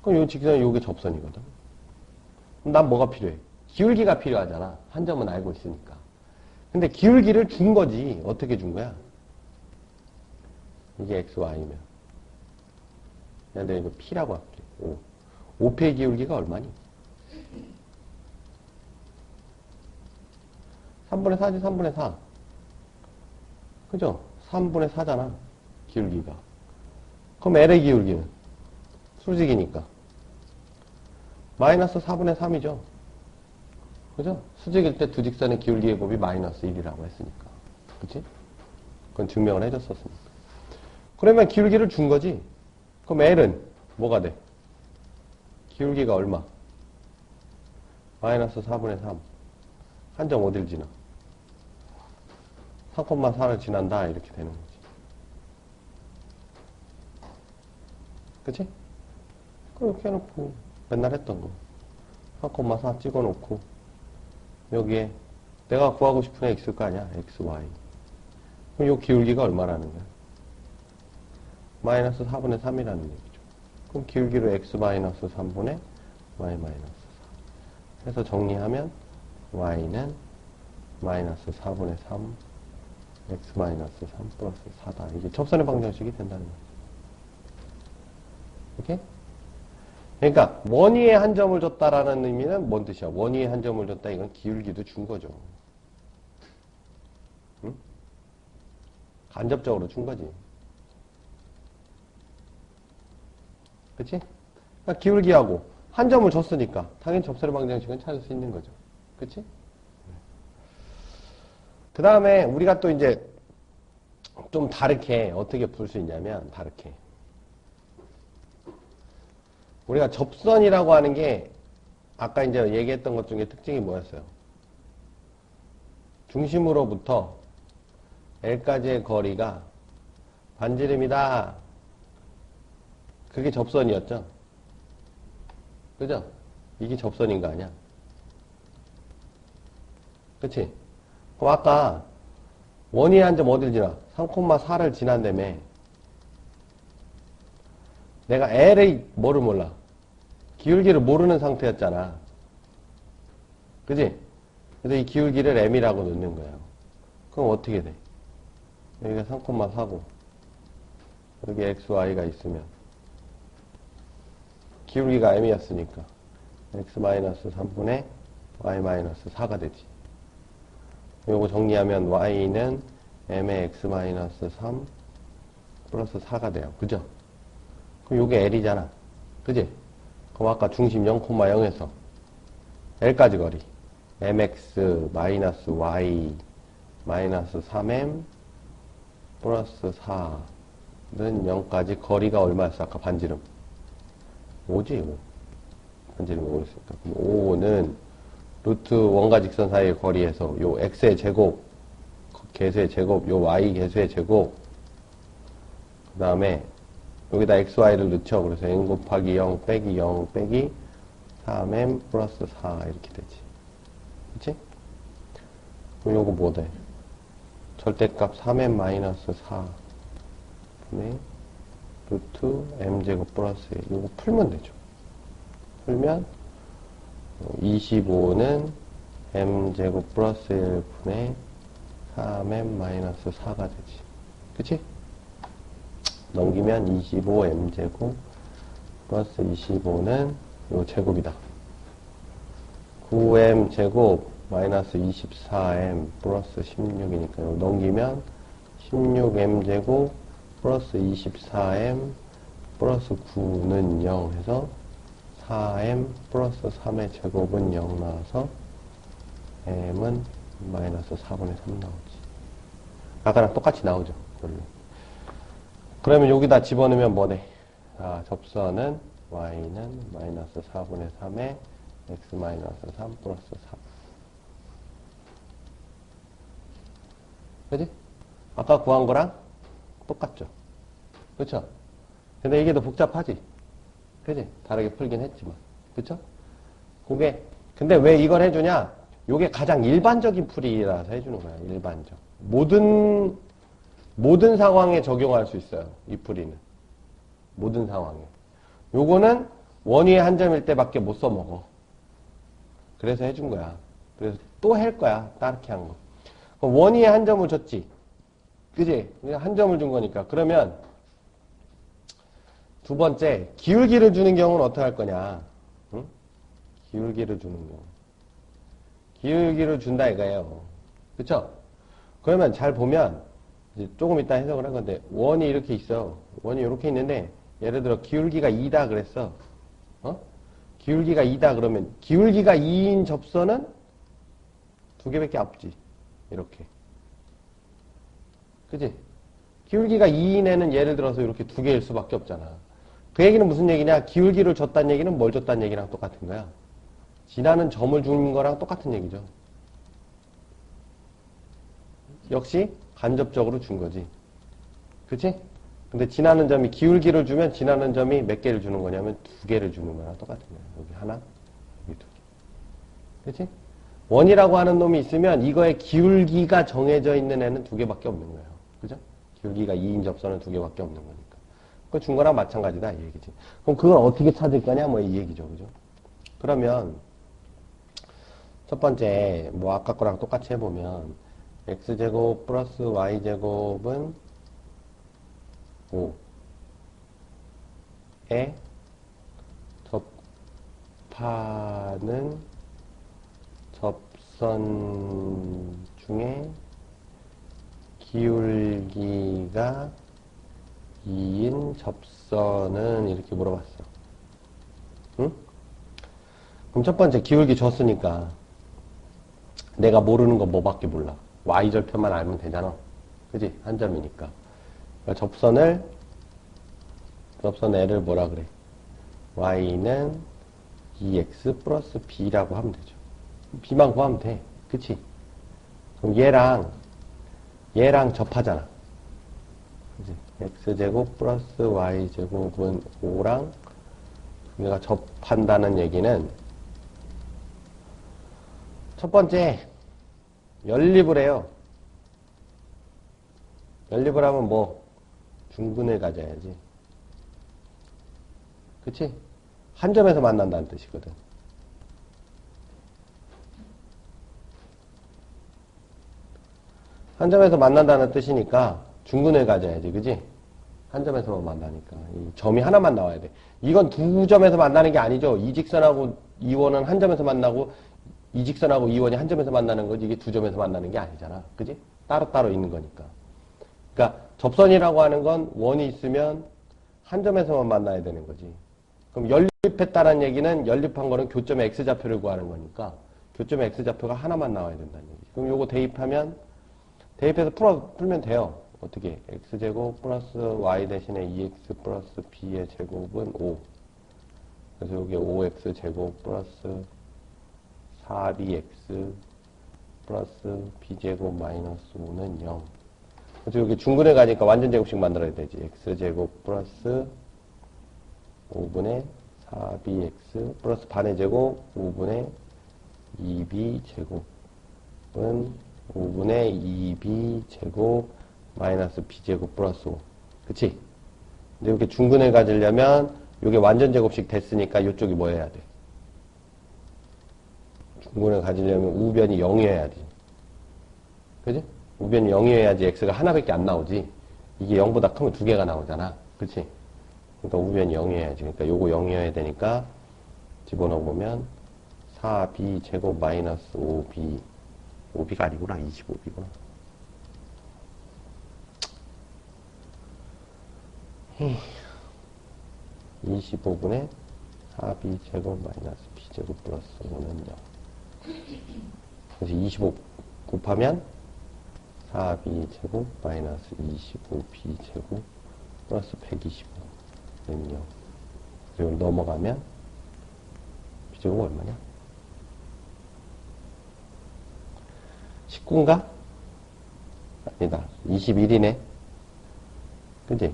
그럼 요 직선이 요게 접선이거든. 그럼 난 뭐가 필요해? 기울기가 필요하잖아. 한 점은 알고 있으니까. 근데 기울기를 준 거지. 어떻게 준 거야? 이게 XY면. 내가 이거 P라고 할게. 5. 5P의 기울기가 얼마니? 3분의 4지, 3분의 4. 그죠? 3분의 4잖아. 기울기가. 그럼 L의 기울기는? 수직이니까. 마이너스 4분의 3이죠. 그죠? 수직일 때 두 직선의 기울기의 곱이 마이너스 1이라고 했으니까. 그치? 그건 증명을 해줬었으니까. 그러면 기울기를 준 거지. 그럼 L은 뭐가 돼? 기울기가 얼마? 마이너스 4분의 3. 한 점 어딜 지나? 3,4를 지난다. 이렇게 되는 거지. 그치? 그렇게 해놓고 맨날 했던 거. 3,4 찍어놓고 여기에 내가 구하고 싶은 애 x일 거 아니야? xy. 그럼 요 기울기가 얼마라는 거야? 마이너스 4분의 3이라는 얘기죠. 그럼 기울기로 x 마이너스 3분의 y 마이너스 4. 해서 정리하면 y는 마이너스 4분의 3 x 마이너스 3 플러스 4다. 이게 접선의 방정식이 된다는 거죠. 오케이? 그러니까 원위에 한 점을 줬다라는 의미는 뭔 뜻이야? 원위에 한 점을 줬다. 이건 기울기도 준 거죠. 응? 간접적으로 준 거지. 그치? 그러니까 기울기하고 한 점을 줬으니까 당연히 접선의 방정식은 찾을 수 있는 거죠. 그치? 그 다음에 우리가 또 이제 좀 다르게 어떻게 풀 수 있냐면 다르게 우리가 접선이라고 하는 게 아까 이제 얘기했던 것 중에 특징이 뭐였어요? 중심으로부터 L까지의 거리가 반지름이다. 그게 접선이었죠? 그죠? 이게 접선인 거 아니야? 그치? 그럼 아까 원위에 한 점 어딜 지나? 3,4를 지난다며. 내가 L의 뭐를 몰라? 기울기를 모르는 상태였잖아. 그지? 그래서 이 기울기를 M이라고 넣는 거예요. 그럼 어떻게 돼? 여기가 3,4고 여기 XY가 있으면 기울기가 M이었으니까 X-3분의 Y-4가 되지. 요거 정리하면 Y는 M의 X-3 플러스 4가 돼요. 그죠? 그럼 요게 L이잖아. 그지? 그럼 아까 중심 0,0에서 L까지 거리 mx 마이너스 y 마이너스 3m 플러스 4는 0까지 거리가 얼마였어? 아까 반지름 5지? 5. 반지름 5였으니까. 그럼 5는 루트 원과 직선 사이의 거리에서 요 x의 제곱, 개수의 제곱, 요 y 개수의 제곱, 그 다음에 여기다 xy를 넣죠. 그래서 n 곱하기 0 빼기 0 빼기 3m 플러스 4 이렇게 되지. 그치? 그럼 요거 뭐 돼? 절대값 3m 마이너스 4 분의 루트 m제곱 플러스 1. 요거 풀면 되죠. 풀면 25는 m제곱 플러스 1 분의 3m 마이너스 4가 되지. 그치? 넘기면 25m제곱 플러스 25는 요 제곱이다. 9m제곱 마이너스 24m 플러스 16이니까 요 넘기면 16m제곱 플러스 24m 플러스 9는 0 해서 4m 플러스 3의 제곱은 0 나와서 m은 마이너스 4분의 3 나오지. 아까랑 똑같이 나오죠. 그러면 여기다 집어넣으면 뭐네? 아, 접선은 y는 마이너스 4분의 3에 x 마이너스 3 플러스 4. 그지? 아까 구한 거랑 똑같죠? 그쵸? 근데 이게 더 복잡하지? 그지? 다르게 풀긴 했지만. 그쵸? 그게, 근데 왜 이걸 해주냐? 요게 가장 일반적인 풀이라서 해주는 거야, 일반적. 모든 모든 상황에 적용할 수 있어요. 이 풀이는. 모든 상황에. 요거는 원위의 한 점일 때밖에 못 써먹어. 그래서 해준 거야. 그래서 또 할 거야. 따르게 한 거. 그럼 원위의 한 점을 줬지. 그지? 한 점을 준 거니까. 그러면 두 번째, 기울기를 주는 경우는 어떻게 할 거냐. 응? 기울기를 주는 경우. 기울기를 준다 이거예요. 그쵸? 그러면 잘 보면, 이제 조금 이따 해석을 할 건데, 원이 이렇게 있어. 원이 이렇게 있는데, 예를 들어 기울기가 2다 그랬어. 어? 기울기가 2다 그러면, 기울기가 2인 접선은 두 개밖에 없지. 이렇게. 그지? 기울기가 2인 애는 예를 들어서 이렇게 두 개일 수밖에 없잖아. 그 얘기는 무슨 얘기냐? 기울기를 줬다는 얘기는 뭘 줬다는 얘기랑 똑같은 거야. 지나는 점을 준 거랑 똑같은 얘기죠. 역시 간접적으로 준 거지. 그치? 근데 지나는 점이 기울기를 주면 지나는 점이 몇 개를 주는 거냐면 두 개를 주는 거랑 똑같은 거야. 여기 하나, 여기 두 개. 그치? 원이라고 하는 놈이 있으면 이거의 기울기가 정해져 있는 애는 두 개밖에 없는 거예요. 그죠? 기울기가 2인 접선은 두 개밖에 없는 거니까. 그 준 거랑 마찬가지다 이 얘기지. 그럼 그걸 어떻게 찾을 거냐 뭐 이 얘기죠. 그죠? 그러면 첫 번째 뭐 아까 거랑 똑같이 해보면 x제곱 플러스 y제곱은 5에 접하는 접선 중에 기울기가 2인 접선은 이렇게 물어봤어. 응? 그럼 첫 번째 기울기 줬으니까 내가 모르는 거 뭐밖에 몰라. y절편만 알면 되잖아. 그지? 한 점이니까. 그러니까 접선 L을 뭐라 그래? y는 2x 플러스 b라고 하면 되죠. b만 구하면 돼. 그치? 그럼 얘랑 접하잖아. 그치? x제곱 플러스 y제곱은 5랑 얘가 접한다는 얘기는 첫 번째 연립을 해요. 연립을 하면 뭐 중근을 가져야지. 그치? 한 점에서 만난다는 뜻이거든. 한 점에서 만난다는 뜻이니까 중근을 가져야지. 그치? 한 점에서만 만나니까. 이 점이 하나만 나와야 돼. 이건 두 점에서 만나는 게 아니죠. 이 직선하고 이 원은 한 점에서 만나고 이 직선하고 이 원이 한 점에서 만나는 거지. 이게 두 점에서 만나는 게 아니잖아. 그지? 따로따로 있는 거니까. 그러니까 접선이라고 하는 건 원이 있으면 한 점에서만 만나야 되는 거지. 그럼 연립했다는 얘기는 연립한 거는 교점의 x좌표를 구하는 거니까 교점의 x좌표가 하나만 나와야 된다는 얘기지. 그럼 요거 대입해서 풀면 돼요. 어떻게? x제곱 플러스 y 대신에 2x 플러스 b의 제곱은 5. 그래서 여기 5x 제곱 플러스 4bx 플러스 b제곱 마이너스 5는 0. 그래서 여기 중근을 가니까 완전 제곱식 만들어야 되지. x제곱 플러스 5분의 4bx 플러스 반의 제곱 5분의 2b 제곱은 5분의 2b 제곱 마이너스 b제곱 플러스 5. 그치? 근데 이렇게 중근을 가지려면 이게 완전 제곱식 됐으니까 이쪽이 뭐 해야 돼? 중근을 가지려면 우변이 0이어야지. 그지? 우변이 0이어야지 x가 하나밖에 안 나오지. 이게 0보다 크면 두 개가 나오잖아. 그치? 그러니까 우변이 0이어야지. 그러니까 요거 0이어야 되니까 집어넣어보면 4b 제곱 마이너스 5b 5b가 아니구나. 25b구나. 25분의 4b 제곱 마이너스 b제곱 플러스 5는 0. 그래서 25 곱하면 4b 제곱 마이너스 25b 제곱 플러스 125는 0. 그리고 넘어가면 b제곱 얼마냐? 19인가? 아니다. 21이네. 그지?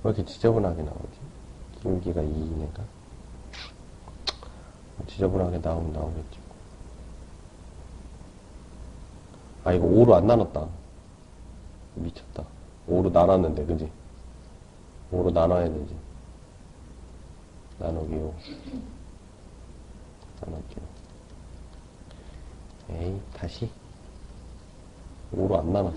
왜 이렇게 지저분하게 나오지? 기울기가 2이네가? 지저분하게 나오면 나오겠지. 아, 이거 5로 안 나눴다. 미쳤다. 5로 나눴는데, 그지? 5로 나눠야 되지. 나누기 5. 나누기 5. 에이, 다시. 5로 안 나눴어.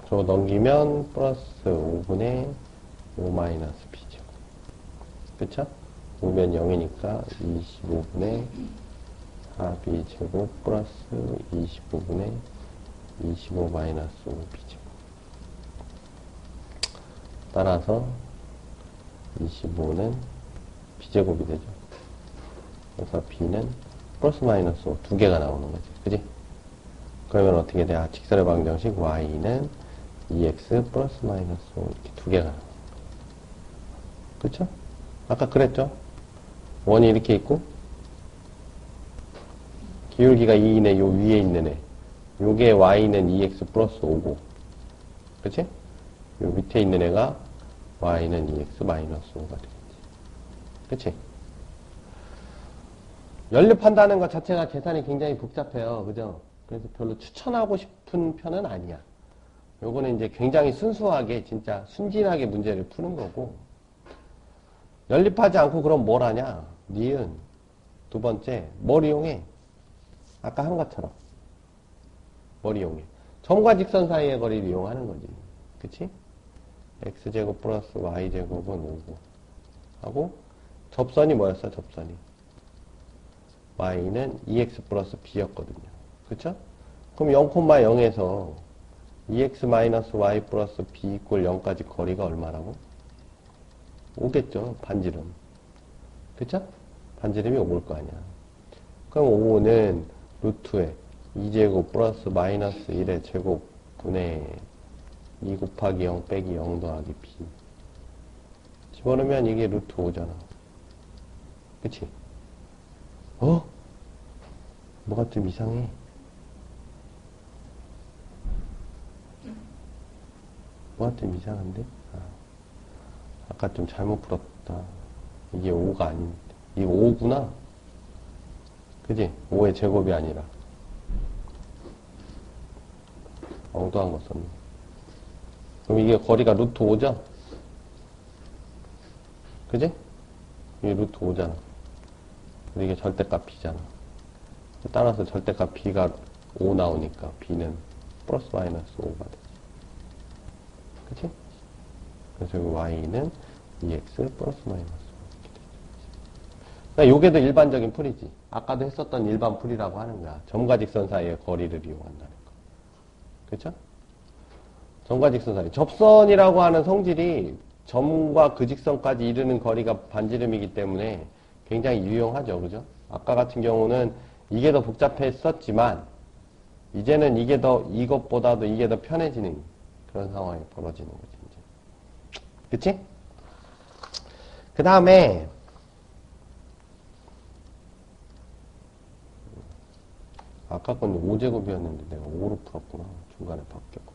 저거 넘기면 플러스 5분의 5 마이너스 b죠. 그쵸? 오면 0이니까 25분의 4b제곱 플러스 25분의 25 마이너스 5b제곱. 따라서 25는 b제곱이 되죠. 그래서 b는 플러스 마이너스 5 두 개가 나오는 거지. 그지? 그러면 어떻게 돼? 직선의 방정식 y는 2x 플러스 마이너스 5 이렇게 두 개가 나와요. 그쵸? 아까 그랬죠? 원이 이렇게 있고 기울기가 2이네. 요 위에 있는 애 요게 y는 2x 플러스 5고 그치? 요 밑에 있는 애가 y는 2x 마이너스 5가 되겠지. 그치? 연립한다는 것 자체가 계산이 굉장히 복잡해요. 그죠? 그래서 별로 추천하고 싶은 편은 아니야. 요거는 이제 굉장히 순수하게 진짜 순진하게 문제를 푸는 거고, 연립하지 않고 그럼 뭘 하냐? 니은 두 번째 뭘 이용해? 아까 한 것처럼 뭘 이용해? 점과 직선 사이의 거리를 이용하는 거지. 그치? x제곱 플러스 y제곱은 5고 하고 접선이 뭐였어? 접선이 y는 2x 플러스 b였거든요. 그쵸? 그럼 0,0에서 2x 마이너스 y 플러스 b 이꼴 0까지 거리가 얼마라고? 5겠죠. 반지름. 그쵸? 반지름이 5일 거 아니야. 그럼 5는 루트에 2제곱 플러스 마이너스 1의 제곱분의 2 곱하기 0 빼기 0 더하기 b. 집어넣으면 이게 루트 5잖아. 그치? 뭐가 좀 이상해. 뭐가 좀 이상한데? 아까 좀 잘못 풀었다. 이게 5가 아닌데. 이게 5구나? 그지? 5의 제곱이 아니라. 엉뚱한 거 썼네. 그럼 이게 거리가 루트 5죠? 그지? 이게 루트 5잖아. 그리고 이게 절대값 b잖아. 따라서 절대값 b가 5 나오니까 b는 플러스 마이너스 5가 되지. 그치? 그래서 여기 y는 2x 플러스 마이너스 5 이렇게 되죠. 그러니까 요게 더 일반적인 풀이지. 아까도 했었던 일반 풀이라고 하는 거야. 점과 직선 사이의 거리를 이용한다는 거. 그쵸? 점과 직선 사이. 접선이라고 하는 성질이 점과 그 직선까지 이르는 거리가 반지름이기 때문에 굉장히 유용하죠. 그죠? 아까 같은 경우는 이게 더 복잡했었지만 이제는 이것보다도 이게 더 편해지는 그런 상황이 벌어지는 거지, 이제. 그치? 그 다음에, 아까 건 5제곱이었는데 내가 5로 풀었구나. 중간에 바뀌었고.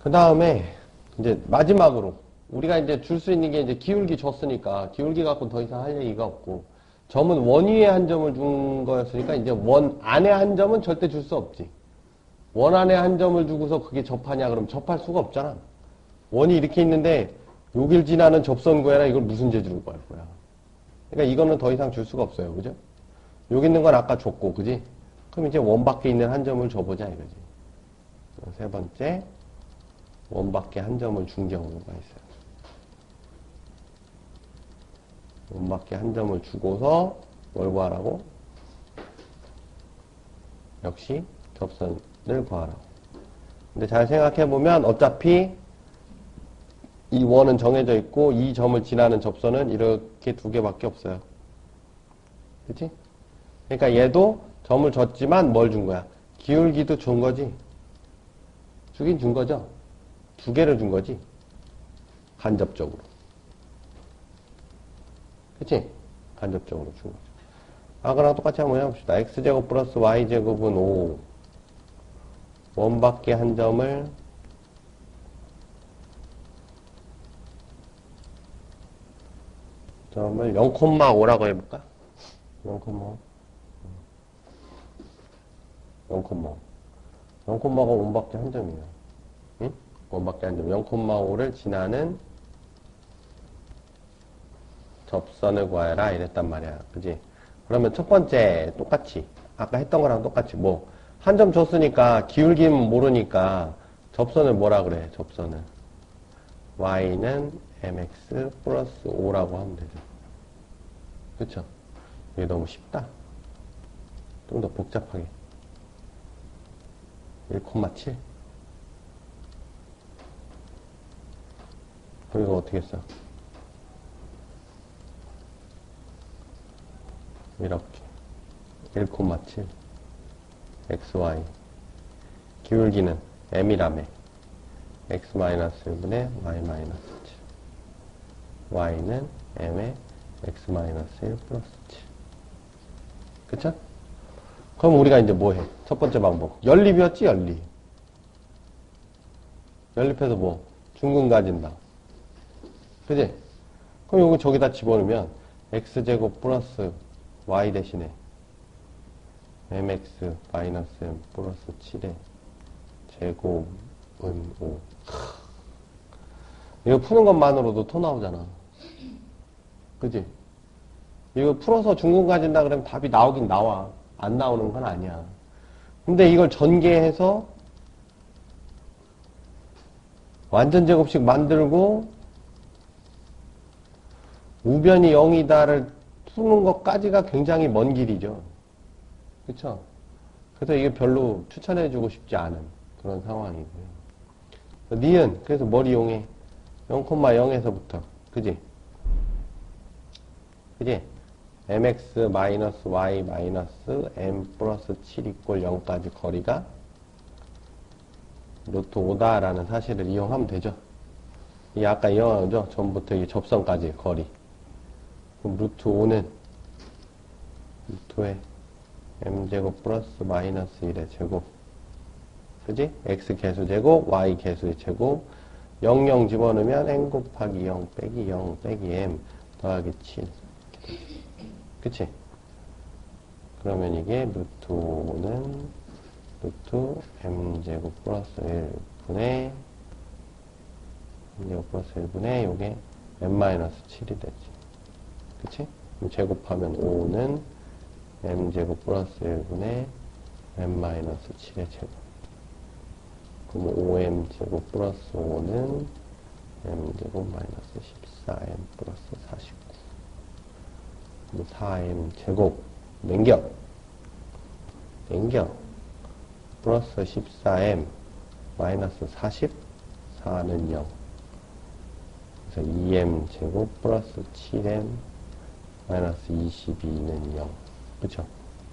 그 다음에, 이제 마지막으로, 우리가 이제 줄 수 있는 게 이제 기울기 줬으니까, 기울기 갖고 더 이상 할 얘기가 없고, 점은 원 위에 한 점을 준 거였으니까, 이제 원 안에 한 점은 절대 줄 수 없지. 원 안에 한 점을 주고서 그게 접하냐? 그럼 접할 수가 없잖아. 원이 이렇게 있는데 여길 지나는 접선 구해라. 이걸 무슨 재주로 구할 거야? 그러니까 이거는 더 이상 줄 수가 없어요. 그죠? 여기 있는 건 아까 줬고, 그지? 그럼 이제 원 밖에 있는 한 점을 줘보자 이거지. 세 번째, 원 밖에 한 점을 준 경우가 있어요. 원 밖에 한 점을 주고서 뭘 구하라고? 역시 접선을 구하라고. 근데 잘 생각해보면 어차피 이 원은 정해져 있고 이 점을 지나는 접선은 이렇게 두 개밖에 없어요. 그치? 그러니까 얘도 점을 줬지만 뭘 준 거야? 기울기도 준 거지. 주긴 준 거죠. 두 개를 준 거지. 간접적으로. 그치? 간접적으로 준 거죠. 아까랑 똑같이 한번 해봅시다. x제곱 플러스 y제곱은 5. 원 밖에 한 점을 점을 0,5라고 해볼까? 0,5. 0,5. 0,5가 원밖에 한 점이야. 응? 원밖에 한 점. 0,5를 지나는 접선을 구하여라. 이랬단 말이야. 그지? 그러면 첫 번째, 똑같이. 아까 했던 거랑 똑같이. 뭐, 한 점 줬으니까, 기울기는 모르니까, 접선을 뭐라 그래? 접선을. y는 mx 플러스 5라고 하면 되죠. 그쵸? 이게 너무 쉽다. 좀 더 복잡하게. 1,7. 그럼 이거 어떻게 써? 이렇게. 1,7. xy. 기울기는 m이라며. x-1분의 y-7. y는 m의 x-1 플러스 7. 그쵸? 그럼 우리가 이제 뭐 해? 첫 번째 방법. 연립이었지, 연립. 연립해서 뭐? 중근 가진다. 그지? 그럼 요거 저기다 집어넣으면 x제곱 플러스 y 대신에 mx 마이너스 m 플러스 7의 제곱은 5. 이거 푸는 것만으로도 토 나오잖아. 그지? 이거 풀어서 중근 가진다 그러면 답이 나오긴 나와. 안 나오는 건 아니야. 근데 이걸 전개해서 완전 제곱식 만들고 우변이 0이다를 푸는 것까지가 굉장히 먼 길이죠. 그쵸? 그래서 이게 별로 추천해주고 싶지 않은 그런 상황이고요. 니은, 그래서 뭘 이용해? 0,0에서부터. 그지? 그지? mx 마이너스 y 마이너스 m 플러스 7 이꼴 0까지 거리가 루트 5다라는 사실을 이용하면 되죠. 이 아까 이용하죠. 전부터 이 접선까지 거리. 그럼 루트 5는 루트의 m제곱 플러스 마이너스 1의 제곱. 그지? x 개수 제곱, y 개수의 제곱. 0, 0 집어넣으면 n 곱하기 0 빼기 0 빼기 m 더하기 7. 그치? 그러면 이게 루트 5는 루트 m제곱 플러스 1분의 m제곱 플러스 1분의 요게 m-7이 되지. 그치? 그럼 제곱하면 5는 m제곱 플러스 1분의 m-7의 제곱. 그럼 5m제곱 플러스 5는 m제곱 마이너스 14m 플러스 49. 4m 제곱 냉겨 플러스 14m 마이너스 44는 0. 그래서 2m 제곱 플러스 7m 마이너스 22는 0. 그쵸?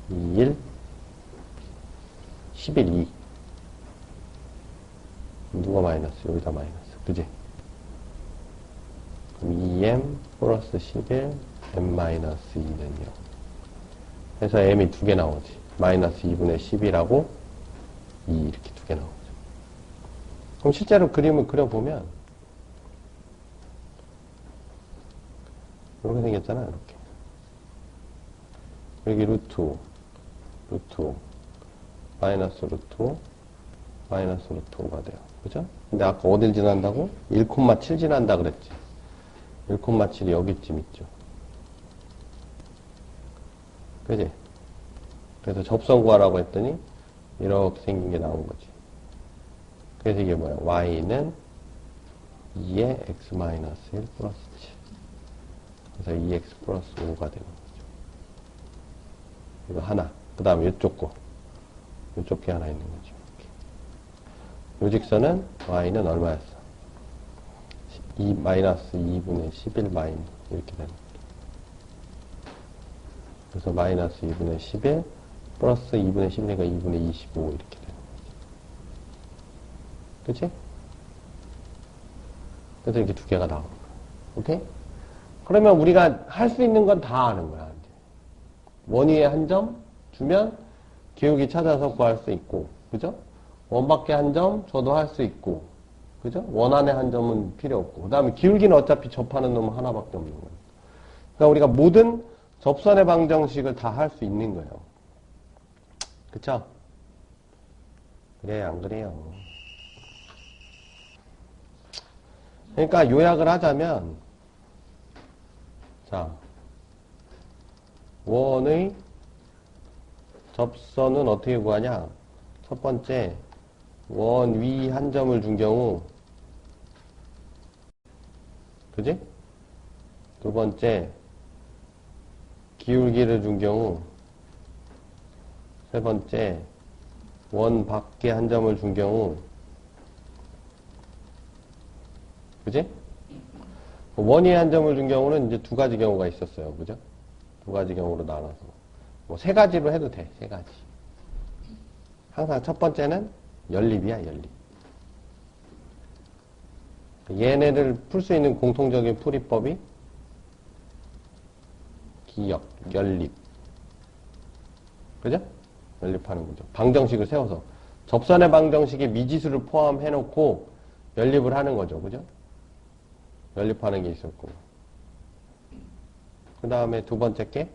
21 11 2. 누가 마이너스? 여기다 마이너스. 그지? 그럼 2m 플러스 11 m-2는 0. 그래서 m이 두 개 나오지. 마이너스 2분의 10이라고 2 이렇게 두 개 나오죠. 그럼 실제로 그림을 그려보면 이렇게 생겼잖아. 이렇게. 여기 루트 5, 마이너스 루트 5, 마이너스 루트 5가 돼요. 그죠? 근데 아까 어딜 지난다고? 1,7 지난다 그랬지. 1,7이 여기쯤 있죠. 그지? 그래서 접선 구하라고 했더니 이렇게 생긴 게 나온 거지. 그래서 이게 뭐야? y는 2의 x-1 플러스 7. 그래서 2x 플러스 5가 되는 거죠. 이거 하나. 그 다음에 이쪽 거. 이쪽 게 하나 있는 거죠. 요 직선은 y는 얼마였어? 2 마이너스 2분의 11 마이너스 이렇게 되는 거죠. 그래서 마이너스 2분의 11 플러스 2분의 11이니까 2분의 25 이렇게 되는 거죠. 그치? 그래서 이렇게 두 개가 나오는 거야. 오케이? 그러면 우리가 할 수 있는 건 다 아는 거야. 이제. 원위에 한 점 주면 기울기 찾아서 구할 수 있고, 그죠? 원밖에 한 점 줘도 할 수 있고, 그죠? 원 안에 한 점은 필요 없고, 그 다음에 기울기는 어차피 접하는 놈은 하나밖에 없는 거야. 그러니까 우리가 모든 접선의 방정식을 다 할 수 있는 거예요. 그쵸? 그래, 안 그래요? 그러니까 요약을 하자면, 자, 원의 접선은 어떻게 구하냐? 첫 번째, 원 위 한 점을 준 경우, 그지? 두 번째, 기울기를 준 경우, 세 번째, 원 밖에 한 점을 준 경우, 그지? 원 위에 한 점을 준 경우는 이제 두 가지 경우가 있었어요. 그죠? 두 가지 경우로 나눠서. 뭐 세 가지로 해도 돼, 세 가지. 항상 첫 번째는 연립이야, 연립. 얘네를 풀 수 있는 공통적인 풀이법이 기역, 연립. 그죠? 연립하는 거죠. 방정식을 세워서. 접선의 방정식에 미지수를 포함해놓고 연립을 하는 거죠. 그죠? 연립하는 게 있었고. 그 다음에 두 번째 게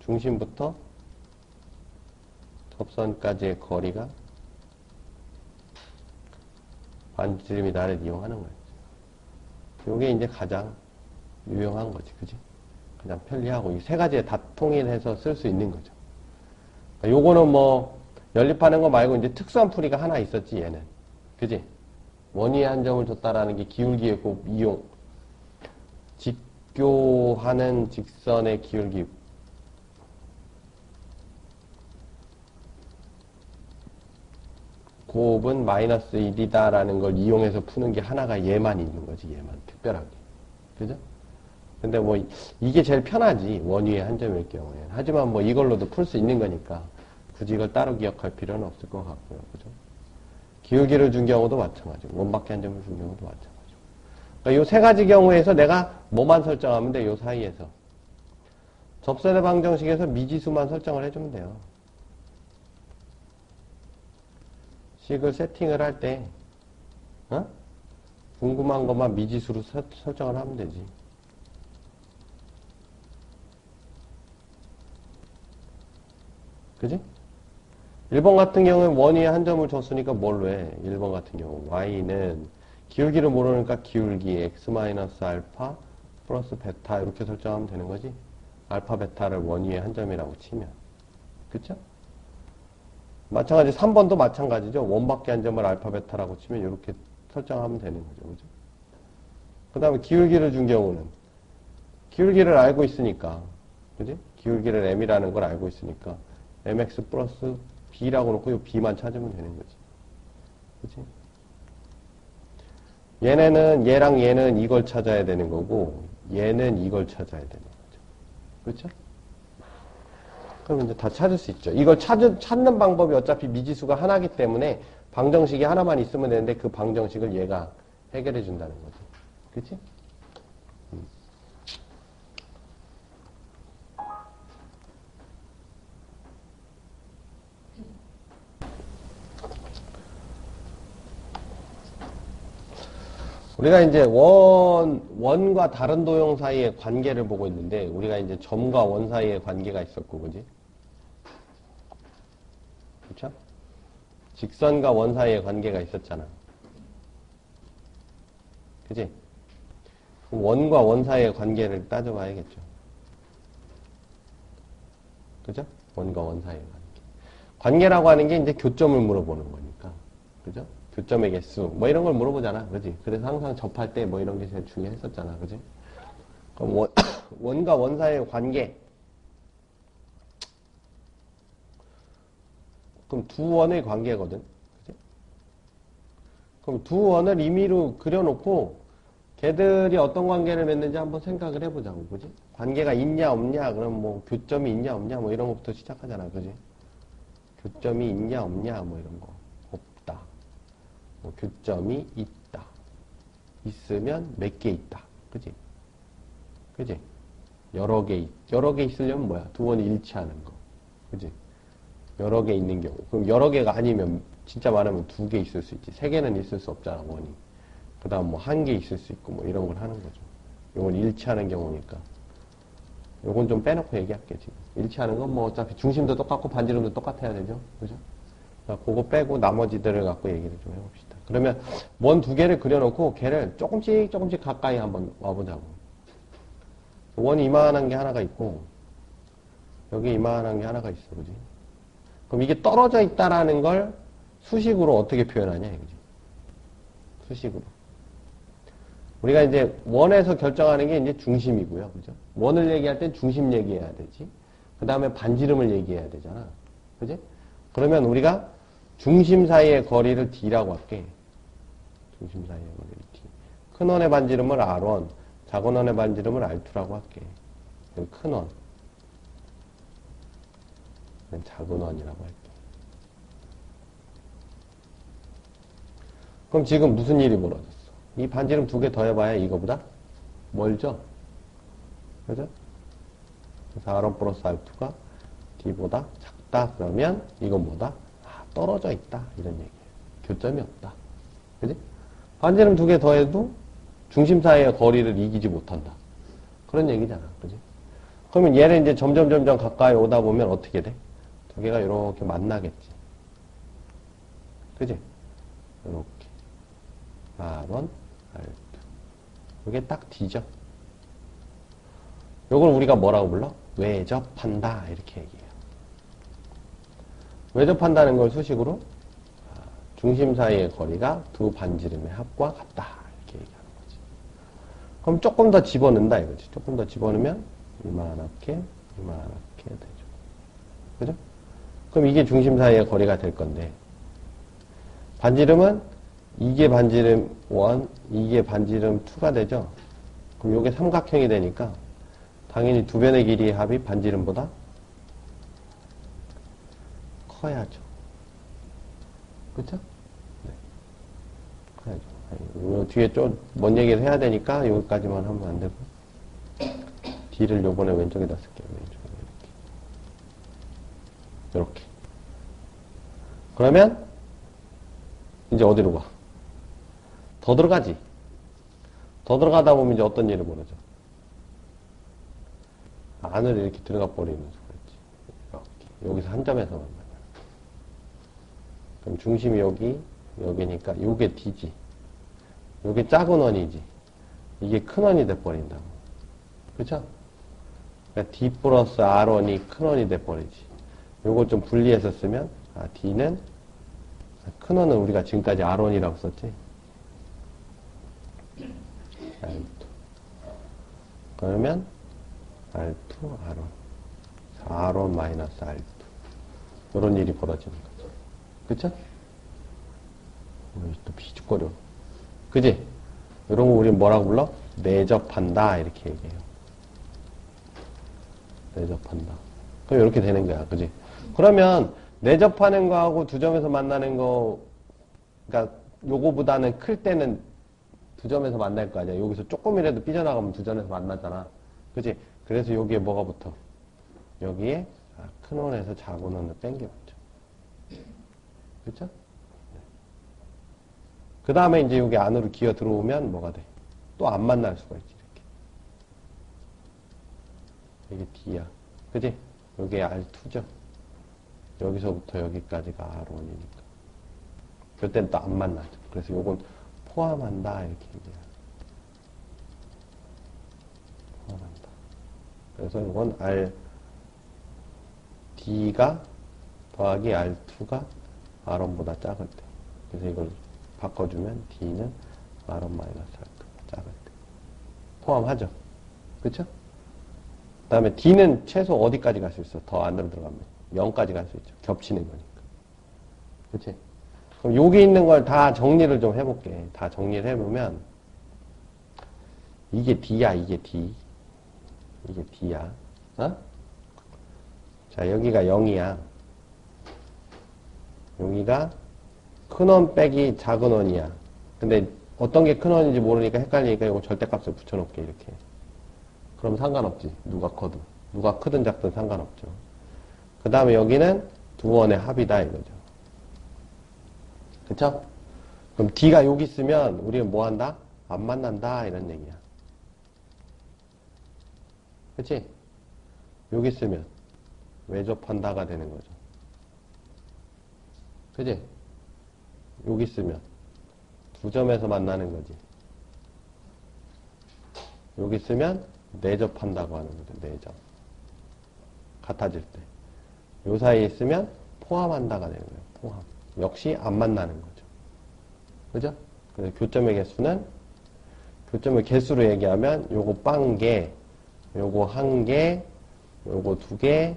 중심부터 접선까지의 거리가 반지름이다를 이용하는 거예요. 요게 이제 가장 유용한 거지. 그지? 가장 편리하고 이 세 가지에 다 통일해서 쓸 수 있는 거죠. 요거는 뭐 연립하는 거 말고 이제 특수한 풀이가 하나 있었지, 얘는. 그지? 원위에 한 점을 줬다라는 게 기울기의 곱 이용. 직교하는 직선의 기울기. 곱은 마이너스 1이다라는 걸 이용해서 푸는 게 하나가 얘만 있는 거지, 얘만. 특별하게. 그죠? 근데 뭐, 이게 제일 편하지, 원위에 한 점일 경우에. 하지만 뭐 이걸로도 풀 수 있는 거니까, 굳이 이걸 따로 기억할 필요는 없을 것 같고요. 그죠? 기울기를 준 경우도 마찬가지고, 원밖에 한 점을 준 경우도 마찬가지고. 그러니까 요 세 가지 경우에서 내가 뭐만 설정하면 돼, 요 사이에서. 접선의 방정식에서 미지수만 설정을 해주면 돼요. 식을 세팅을 할 때, 궁금한 것만 미지수로 설정을 하면 되지. 그지? 1번 같은 경우는 원위에 한 점을 줬으니까 뭘로 해? 1번 같은 경우. y는 기울기를 모르니까 기울기 x-알파 플러스 베타 이렇게 설정하면 되는 거지. 알파 베타를 원위에 한 점이라고 치면. 그쵸? 마찬가지 3번도 마찬가지죠. 원밖에 한 점을 알파 베타라고 치면 이렇게 설정하면 되는 거죠. 그죠? 그 다음에 기울기를 준 경우는 기울기를 알고 있으니까 그지? 기울기를 m이라는 걸 알고 있으니까 mx 플러스 b라고 놓고 이 b만 찾으면 되는 거지. 그치? 얘랑 얘는 이걸 찾아야 되는 거고 얘는 이걸 찾아야 되는 거죠. 그렇죠? 그럼 이제 다 찾을 수 있죠. 이걸 찾는 방법이 어차피 미지수가 하나이기 때문에 방정식이 하나만 있으면 되는데 그 방정식을 얘가 해결해 준다는 거죠. 그치? 우리가 이제 원과 다른 도형 사이의 관계를 보고 있는데, 우리가 이제 점과 원 사이의 관계가 있었고, 그지? 그쵸? 직선과 원 사이의 관계가 있었잖아. 그지? 원과 원 사이의 관계를 따져봐야겠죠. 그죠? 원과 원 사이의 관계. 관계라고 하는 게 이제 교점을 물어보는 거니까. 그죠? 교점의 개수, 뭐 이런 걸 물어보잖아. 그지? 그래서 항상 접할 때 뭐 이런 게 제일 중요했었잖아. 그지? 그럼 원과 원 사이의 관계. 그럼 두 원의 관계거든. 그지? 그럼 두 원을 임의로 그려놓고 걔들이 어떤 관계를 맺는지 한번 생각을 해보자고. 그지? 관계가 있냐 없냐, 그럼 뭐 교점이 있냐 없냐, 뭐 이런 것부터 시작하잖아. 그지? 교점이 있냐 없냐, 뭐 이런 거. 없다. 뭐 교점이 있다. 있으면 몇 개 있다. 그지? 그지? 여러 개 있으려면 뭐야? 두 원이 일치하는 거. 그지? 여러 개 있는 경우. 그럼 여러 개가 아니면 진짜 많으면 두 개 있을 수 있지. 세 개는 있을 수 없잖아, 원이. 그 다음 뭐 한 개 있을 수 있고 뭐 이런 걸 하는 거죠. 요건 일치하는 경우니까. 요건 좀 빼놓고 얘기할게, 지금. 일치하는 건 뭐 어차피 중심도 똑같고 반지름도 똑같아야 되죠. 그죠? 그러니까 그거 빼고 나머지들을 갖고 얘기를 좀 해봅시다. 그러면 원 두 개를 그려놓고 걔를 조금씩 가까이 한번 와보자고. 원이 이만한 게 하나가 있고, 여기 이만한 게 하나가 있어, 그지? 그럼 이게 떨어져 있다라는 걸 수식으로 어떻게 표현하냐, 이거지. 수식으로. 우리가 이제 원에서 결정하는 게 이제 중심이고요, 그죠? 원을 얘기할 땐 중심 얘기해야 되지. 그 다음에 반지름을 얘기해야 되잖아. 그지? 그러면 우리가 중심 사이의 거리를 D라고 할게. 중심 사이의 거리를 D. 큰 원의 반지름을 R1, 작은 원의 반지름을 R2라고 할게. 큰 원. 작은 원이라고 할게. 그럼 지금 무슨 일이 벌어졌어? 이 반지름 두 개 더해봐야 이거보다 멀죠? 그죠? 그래서 R1 플러스 R2가 D보다 작다. 그러면 이건 뭐다? 아, 떨어져 있다. 이런 얘기예요. 교점이 없다. 그지? 반지름 두 개 더해도 중심 사이의 거리를 이기지 못한다. 그런 얘기잖아. 그지? 그러면 얘를 이제 점점 가까이 오다 보면 어떻게 돼? 두 개가 이렇게 만나겠지. 그지? 이렇게. R1, R2. 이게 딱 D죠. 요걸 우리가 뭐라고 불러? 외접한다. 이렇게 얘기해요. 외접한다는 걸 수식으로 중심 사이의 거리가 두 반지름의 합과 같다. 이렇게 얘기하는 거지. 그럼 조금 더 집어넣는다 이거지. 조금 더 집어넣으면 이만하게 되죠. 그죠? 그럼 이게 중심 사이의 거리가 될 건데, 반지름은 이게 반지름 1, 이게 반지름 2가 되죠? 그럼 이게 삼각형이 되니까 당연히 두 변의 길이의 합이 반지름보다 커야죠. 그쵸? 네. 커야죠. 요 뒤에 좀 뭔 얘기를 해야 되니까 여기까지만 하면 안 되고, D를 요번에 왼쪽에다 쓸게요. 왼쪽에 이렇게. 그러면 이제 어디로 가? 더 들어가지. 더 들어가다 보면 이제 어떤 일이 벌어져? 안으로 이렇게 들어가 버리는 수가 있지. 이렇게. 여기서 한 점에서 만나요. 그럼 중심이 여기니까 요게 D지. 요게 작은 원이지. 이게 큰 원이 돼버린다고. 그쵸? 그러니까 D 플러스 R1이 큰 원이 돼버리지. 요거 좀 분리해서 쓰면, D는, 큰 원은 우리가 지금까지 R1이라고 썼지. R2. 그러면 R2, R1. R1 마이너스 R2. 이런 일이 벌어지는 거죠. 그쵸? 또 비죽거려. 그지? 이런 거 우리는 뭐라고 불러? 내접한다. 이렇게 얘기해요. 내접한다. 그럼 이렇게 되는 거야. 그지? 그러면 내접하는 거하고 두 점에서 만나는 거, 그러니까 요거보다는 클 때는 두 점에서 만날 거 아니야. 여기서 조금이라도 삐져나가면 두 점에서 만나잖아. 그치? 그래서 여기에 뭐가 붙어? 여기에 큰 원에서 작은 원을 땡겨봤죠. 그쵸? 그 다음에 이제 여기 안으로 기어 들어오면 뭐가 돼? 또 안 만날 수가 있지. 이렇게. 이게 D야. 그치? 여기에 R2죠. 여기서부터 여기까지가 R1이니까. 그때는 또 안 만나죠. 그래서 요건 포함한다. 이렇게 얘기해요. 포함한다. 그래서 이건 D가 더하기 R2가 R1보다 작을 때. 그래서 이걸 바꿔주면 D는 R1 마이너스 R2가 작을 때. 포함하죠. 그쵸? 그 다음에 D는 최소 어디까지 갈 수 있어? 더 안으로 들어가면 0까지 갈 수 있죠. 겹치는 거니까. 그치? 그럼 여기 있는 걸 다 정리를 좀 해볼게. 다 정리를 해보면 이게 D야, 이게 D. 이게 D야. 어? 자, 여기가 0이야. 여기가 큰 원 빼기 작은 원이야. 근데 어떤 게 큰 원인지 모르니까 헷갈리니까 이거 절대값을 붙여놓을게, 이렇게. 그럼 상관없지. 누가 커도. 누가 크든 작든 상관없죠. 그 다음에 여기는 두 원의 합이다, 이거죠. 그쵸? 그럼 D가 여기 있으면 우리는 뭐 한다? 안 만난다, 이런 얘기야. 그치? 여기 쓰면 외접한다가 되는 거죠. 그치? 여기 쓰면 두 점에서 만나는 거지. 여기 쓰면 내접한다고 하는 거죠. 내접. 같아질 때. 요 사이에 있으면 포함한다가 되는 거예요. 포함. 역시 안 만나는 거죠. 그죠? 그래서 교점의 개수는, 교점의 개수로 얘기하면 요거 빵 개, 요거 한 개, 요거 두 개,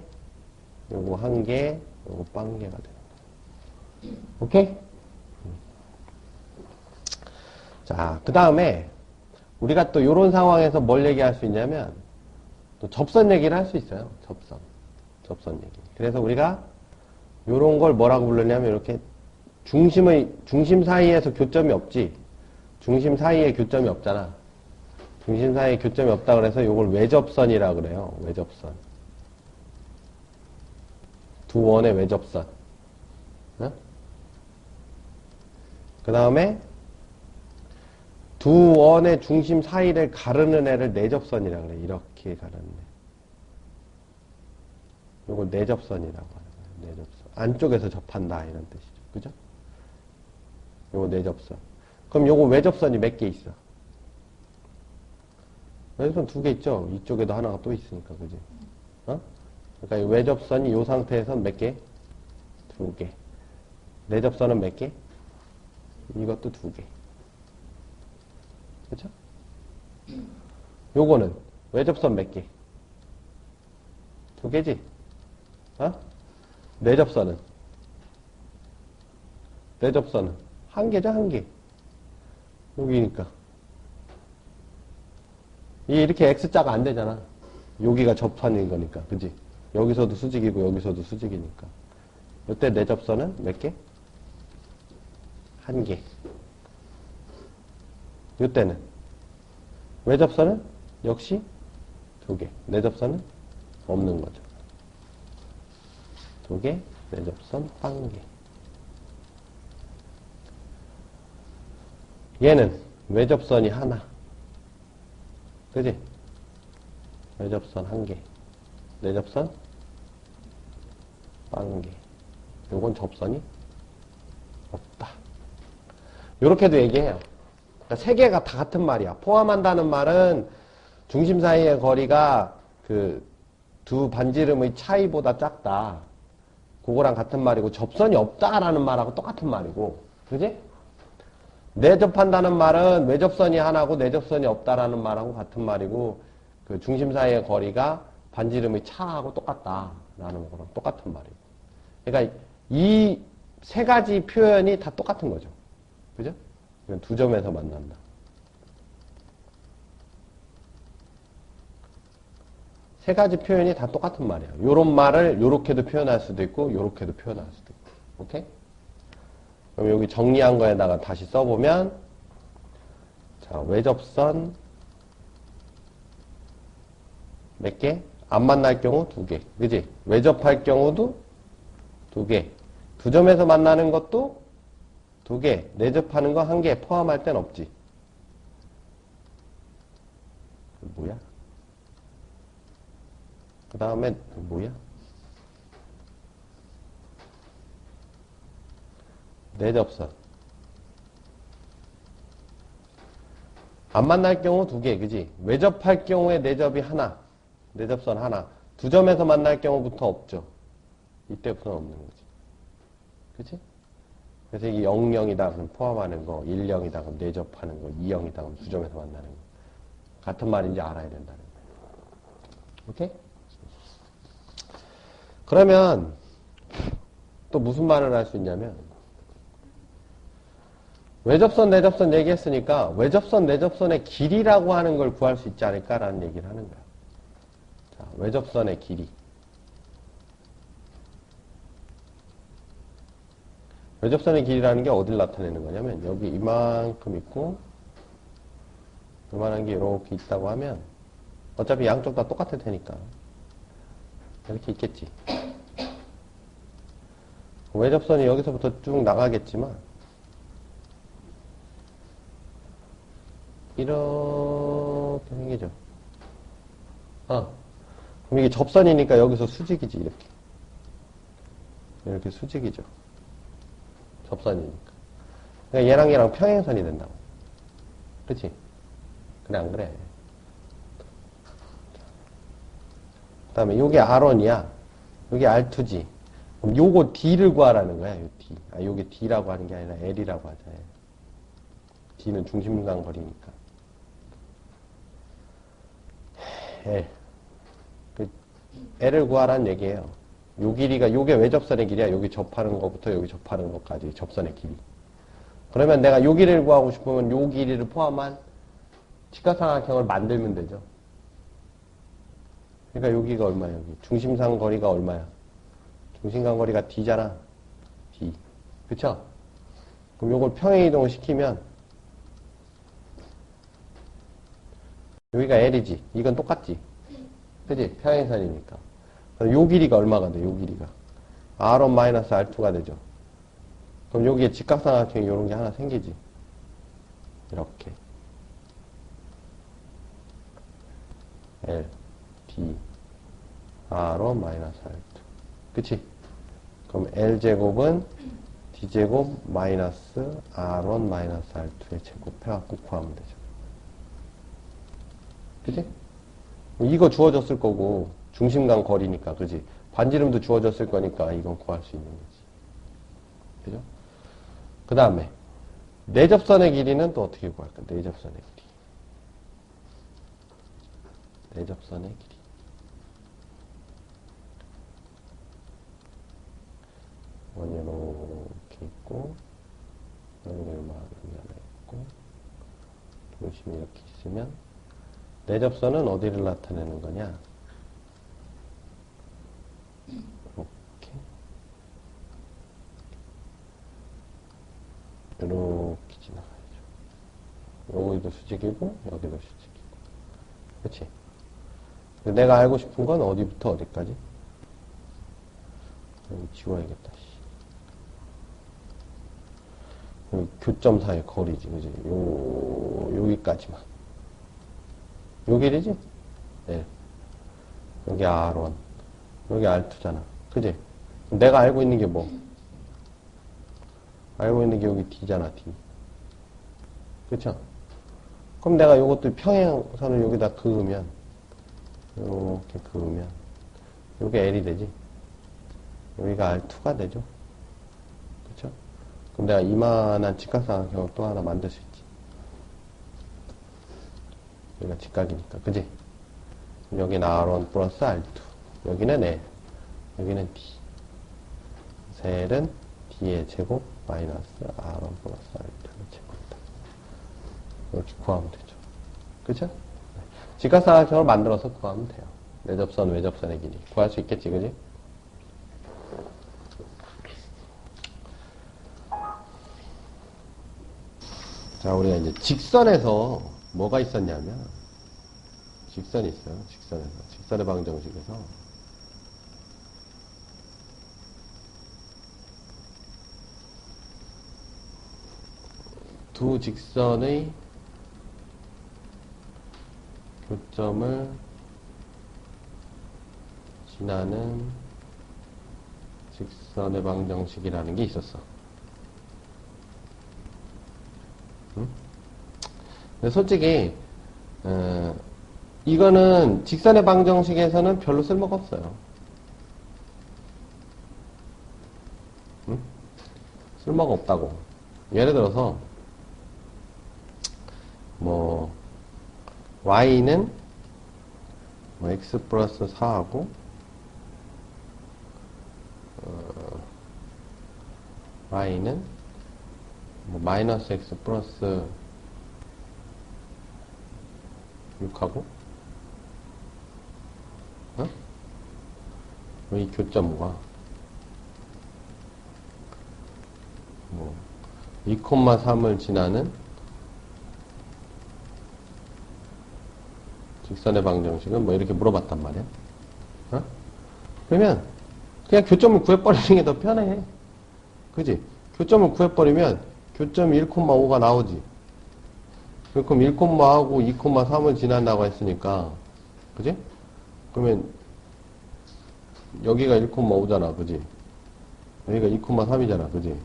요거 한 개, 요거 빵 개가 되는 거예요. 오케이? 자, 그 다음에 우리가 또 요런 상황에서 뭘 얘기할 수 있냐면 또 접선 얘기를 할 수 있어요. 접선 얘기. 그래서 우리가 요런 걸 뭐라고 부르냐면 이렇게 중심 사이에서 교점이 없지. 중심 사이에 교점이 없잖아. 중심 사이에 교점이 없다 그래서 요걸 외접선이라 그래요. 외접선. 두 원의 외접선. 어? 그 다음에 두 원의 중심 사이를 가르는 애를 내접선이라 그래. 이렇게 가르는 애. 요걸 내접선이라고 하는 거예요. 내접선. 안쪽에서 접한다 이런 뜻이죠. 그죠? 요거 내접선. 그럼 요거 외접선이 몇 개 있어? 외접선 두 개 있죠? 이쪽에도 하나가 또 있으니까, 그지? 어? 그러니까 이 외접선이 요 상태에선 몇 개? 두 개. 내접선은 몇 개? 이것도 두 개. 그쵸? 요거는 외접선 몇 개? 두 개지? 어? 내접선은 한 개죠, 한 개. 여기니까. 이게 이렇게 X자가 안 되잖아. 여기가 접선인 거니까. 그지? 여기서도 수직이고, 여기서도 수직이니까. 이때 내접선은 몇 개? 한 개. 이때는 외접선은 역시 두 개. 내접선은 없는 거죠. 두 개, 내접선 한 개. 얘는 외접선이 하나. 그지? 외접선 한 개. 내접선 한 개. 요건 접선이 없다. 요렇게도 얘기해요. 그러니까 세 개가 다 같은 말이야. 포함한다는 말은 중심 사이의 거리가 그 두 반지름의 차이보다 작다. 그거랑 같은 말이고, 접선이 없다라는 말하고 똑같은 말이고. 그지? 내접한다는 말은 외접선이 하나고 내접선이 없다라는 말하고 같은 말이고, 그 중심 사이의 거리가 반지름의 차하고 똑같다라는 거랑 똑같은 말이고. 그러니까 이 세 가지 표현이 다 똑같은 거죠. 그죠? 두 점에서 만난다. 세 가지 표현이 다 똑같은 말이야. 요런 말을 요렇게도 표현할 수도 있고, 요렇게도 표현할 수도 있고. 오케이? 그럼 여기 정리한 거에다가 다시 써보면, 자, 외접선 몇 개? 안 만날 경우 두 개. 그지? 외접할 경우도 두 개. 두 점에서 만나는 것도 두 개. 내접하는 거 한 개. 포함할 땐 없지. 뭐야? 그 다음에 뭐야? 내접선. 안 만날 경우 두 개, 그지? 외접할 경우에 내접이 하나. 내접선 하나. 두 점에서 만날 경우부터 없죠. 이때부터는 없는 거지. 그치? 그래서 이게 00이다 그럼 포함하는 거, 10이다 그럼 내접하는 거, 20이다 그럼 두 점에서 만나는 거. 같은 말인지 알아야 된다는 거예요. 오케이? 그러면 또 무슨 말을 할 수 있냐면, 외접선, 내접선 얘기했으니까 외접선, 내접선의 길이라고 하는 걸 구할 수 있지 않을까라는 얘기를 하는 거야. 자, 외접선의 길이. 외접선의 길이라는 게 어딜 나타내는 거냐면, 여기 이만큼 있고 이만한 게 이렇게 있다고 하면 어차피 양쪽 다 똑같을 테니까 이렇게 있겠지. 외접선이 여기서부터 쭉 나가겠지만 이렇게 생기죠. 그럼 이게 접선이니까 여기서 수직이지, 이렇게. 이렇게 수직이죠. 접선이니까. 그러니까 얘랑 얘랑 평행선이 된다고. 그치? 그래, 안 그래? 그 다음에 요게 R1이야. 요게 R2지. 그럼 요거 D를 구하라는 거야, 요 D. 아, 요게 D라고 하는 게 아니라 L이라고 하자. D는 중심간 거리니까. L. 그 L을 구하라는 얘기예요. 요 길이가, 요게 외접선의 길이야. 여기 접하는 것부터 여기 접하는 것까지 접선의 길이. 그러면 내가 요 길이를 구하고 싶으면 요 길이를 포함한 직각삼각형을 만들면 되죠. 그러니까 여기가 얼마야, 여기. 중심상 거리가 얼마야? 중심간 거리가 D잖아. D. 그쵸? 그럼 요걸 평행 이동을 시키면 여기가 L이지. 이건 똑같지? 그지? 평행선이니까. 그럼 요 길이가 얼마가 돼, 요 길이가? R1-R2가 되죠. 그럼 여기에 직각삼각형이 요런 게 하나 생기지. 이렇게. L, D, R1-R2. 그치? 그럼 L제곱은 D제곱 마이너스 R1-R2의 제곱해갖고 구하면 되죠. 그치? 이거 주어졌을 거고, 중심간 거리니까, 그지? 반지름도 주어졌을 거니까, 이건 구할 수 있는 거지. 그죠? 그 다음에, 내접선의 길이는 또 어떻게 구할까? 내접선의 길이. 내접선의 길이. 원이 이렇게 있고, 연결망이 하나 있고, 중심이 이렇게 있으면, 내접선은 어디를 나타내는 거냐? 이렇게. 이렇게 지나가야죠. 여기도 수직이고, 여기도 수직이고. 그치? 내가 알고 싶은 건 어디부터 어디까지? 여기 지워야겠다. 여기 교점 사이의 거리지, 그지? 여기까지만. 요 길이지? 네. 여기 R1. 여기 R2잖아. 그지? 내가 알고 있는 게 뭐? 알고 있는 게 여기 D잖아, D. 그쵸? 그럼 내가 요것도 평행선을 여기다 그으면, 요렇게 그으면, 요게 L이 되지? 여기가 R2가 되죠? 그쵸? 그럼 내가 이만한 직각삼각형을 또 하나 만들 수 있지. 여기가 직각이니까, 그지? 여기는 R1 플러스 R2. 여기는 L. 여기는 D. 그래서 L은 D의 제곱 마이너스 R1 플러스 R2의 제곱이다. 이렇게 구하면 되죠. 그죠? 직각삼각형을 만들어서 구하면 돼요. 내접선, 외접선의 길이. 구할 수 있겠지, 그지? 자, 우리가 이제 직선에서 뭐가 있었냐면, 직선이 있어요. 직선에서. 직선의 방정식에서. 두 직선의 교점을 지나는 직선의 방정식이라는 게 있었어. 응? 근데 솔직히 이거는 직선의 방정식에서는 별로 쓸모가 없어요. 응? 쓸모가 없다고. 예를 들어서 뭐 y는 뭐 x 플러스 4하고 y는 뭐 마이너스 x 플러스 6하고 이 교점과 뭐 2,3을 지나는 직선의 방정식은 뭐 이렇게 물어봤단 말이야. 그러면 그냥 교점을 구해버리는 게 더 편해. 그지? 교점을 구해버리면 교점이 1,5가 나오지. 그럼 1,하고 2,3을 지난다고 했으니까, 그지? 그러면 여기가 1,5잖아, 그지? 여기가 2,3이잖아, 그지?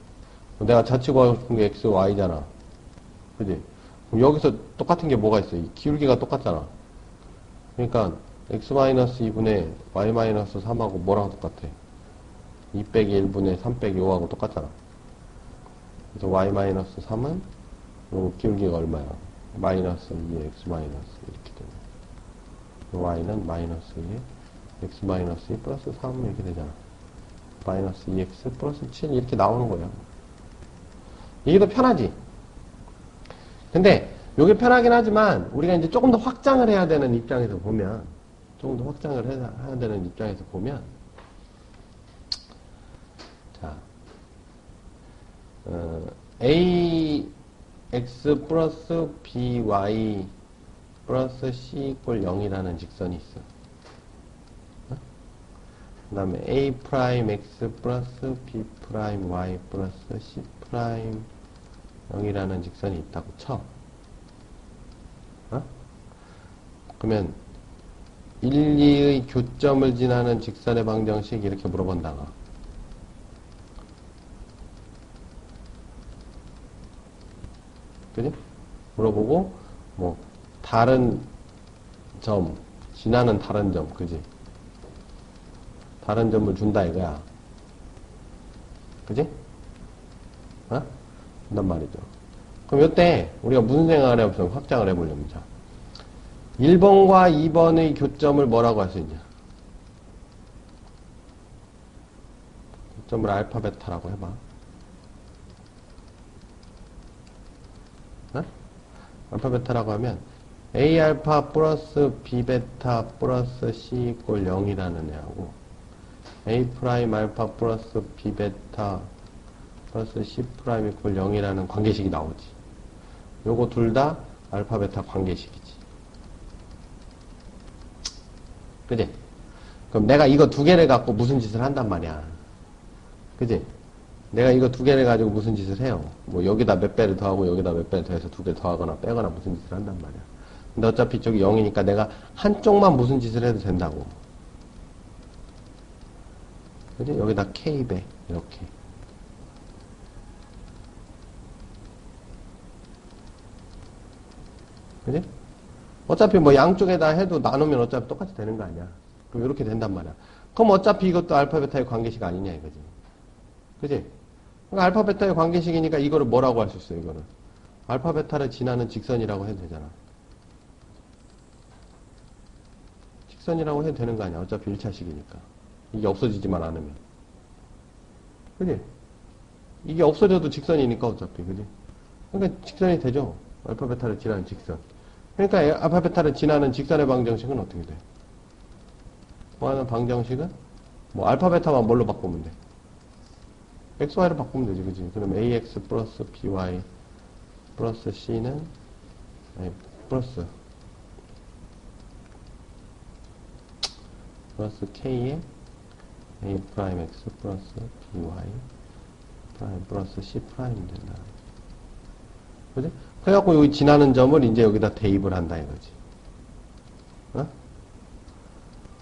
내가 자치고 하고 싶은 게 x, y잖아, 그지? 그럼 여기서 똑같은 게 뭐가 있어? 이 기울기가 똑같잖아. 그러니까 x-2분의 y-3하고 뭐랑 똑같아? 2 빼기 1분의 3 빼기 5하고 똑같잖아. 그래서 y-3은 요 기울기가 얼마야? 마이너스 2의 x 마이너스 이렇게 되네. y는 마이너스 2의 x 마이너스 2 플러스 3 이렇게 되잖아. 마이너스 2x 플러스 7 이렇게 나오는 거야. 이게 더 편하지? 근데 이게 편하긴 하지만 우리가 이제 조금 더 확장을 해야 되는 입장에서 보면 조금 더 확장을 해야 되는 입장에서 보면 자 ax 플러스 by 플러스 c 이꼴 0이라는 직선이 있어. 그 다음에 a 프라임 x 플러스 b 프라임 y 플러스 c 프라임 0이라는 직선이 있다고 쳐. 그러면 1, 2의 교점을 지나는 직선의 방정식 이렇게 물어본다가 그지? 물어보고 뭐 다른 점 지나는 다른 점 그지? 다른 점을 준다 이거야. 그지? 준단 말이죠. 그럼 이때 우리가 무슨 생각을 해보면 확장을 해보려면 자 1번과 2번의 교점을 뭐라고 할 수 있냐? 교점을 알파 베타라고 해봐. 알파 베타라고 하면 a 알파 플러스 b 베타 플러스 c 이꼴 0이라는 애하고 a 프라임 알파 플러스 b 베타 플러스 c 프라임 이꼴 0이라는 관계식이 나오지. 요거 둘 다 알파 베타 관계식이지. 그지? 그럼 내가 이거 두 개를 갖고 무슨 짓을 한단 말이야. 그지? 내가 이거 두 개를 가지고 무슨 짓을 해요. 뭐 여기다 몇 배를 더하고 여기다 몇 배를 더해서 두 개 더하거나 빼거나 무슨 짓을 한단 말이야. 근데 어차피 이쪽이 0이니까 내가 한쪽만 무슨 짓을 해도 된다고. 그지? 여기다 K배 이렇게. 그지? 어차피 뭐 양쪽에다 해도 나누면 어차피 똑같이 되는 거 아니야. 그럼 이렇게 된단 말이야. 그럼 어차피 이것도 알파 베타의 관계식 아니냐 이거지. 그지? 그러니까 알파 베타의 관계식이니까 이거를 뭐라고 할 수 있어 이거를. 알파 베타를 지나는 직선이라고 해도 되잖아. 직선이라고 해도 되는 거 아니야. 어차피 1차식이니까. 이게 없어지지만 않으면. 그지? 이게 없어져도 직선이니까 어차피. 그지? 그러니까 직선이 되죠. 알파 베타를 지나는 직선. 그러니까 알파 베타를 지나는 직선의 방정식은 어떻게 돼? 뭐 하는 방정식은? 뭐 알파 베타만 뭘로 바꾸면 돼? xy로 바꾸면 되지, 그지? 그럼 ax 플러스 by 플러스 c는 플러스 k에 a 프라임 x 플러스 by 프라임 플러스 c 프라임이 된다. 그지? 그래갖고 여기 지나는 점을 이제 여기다 대입을 한다 이거지.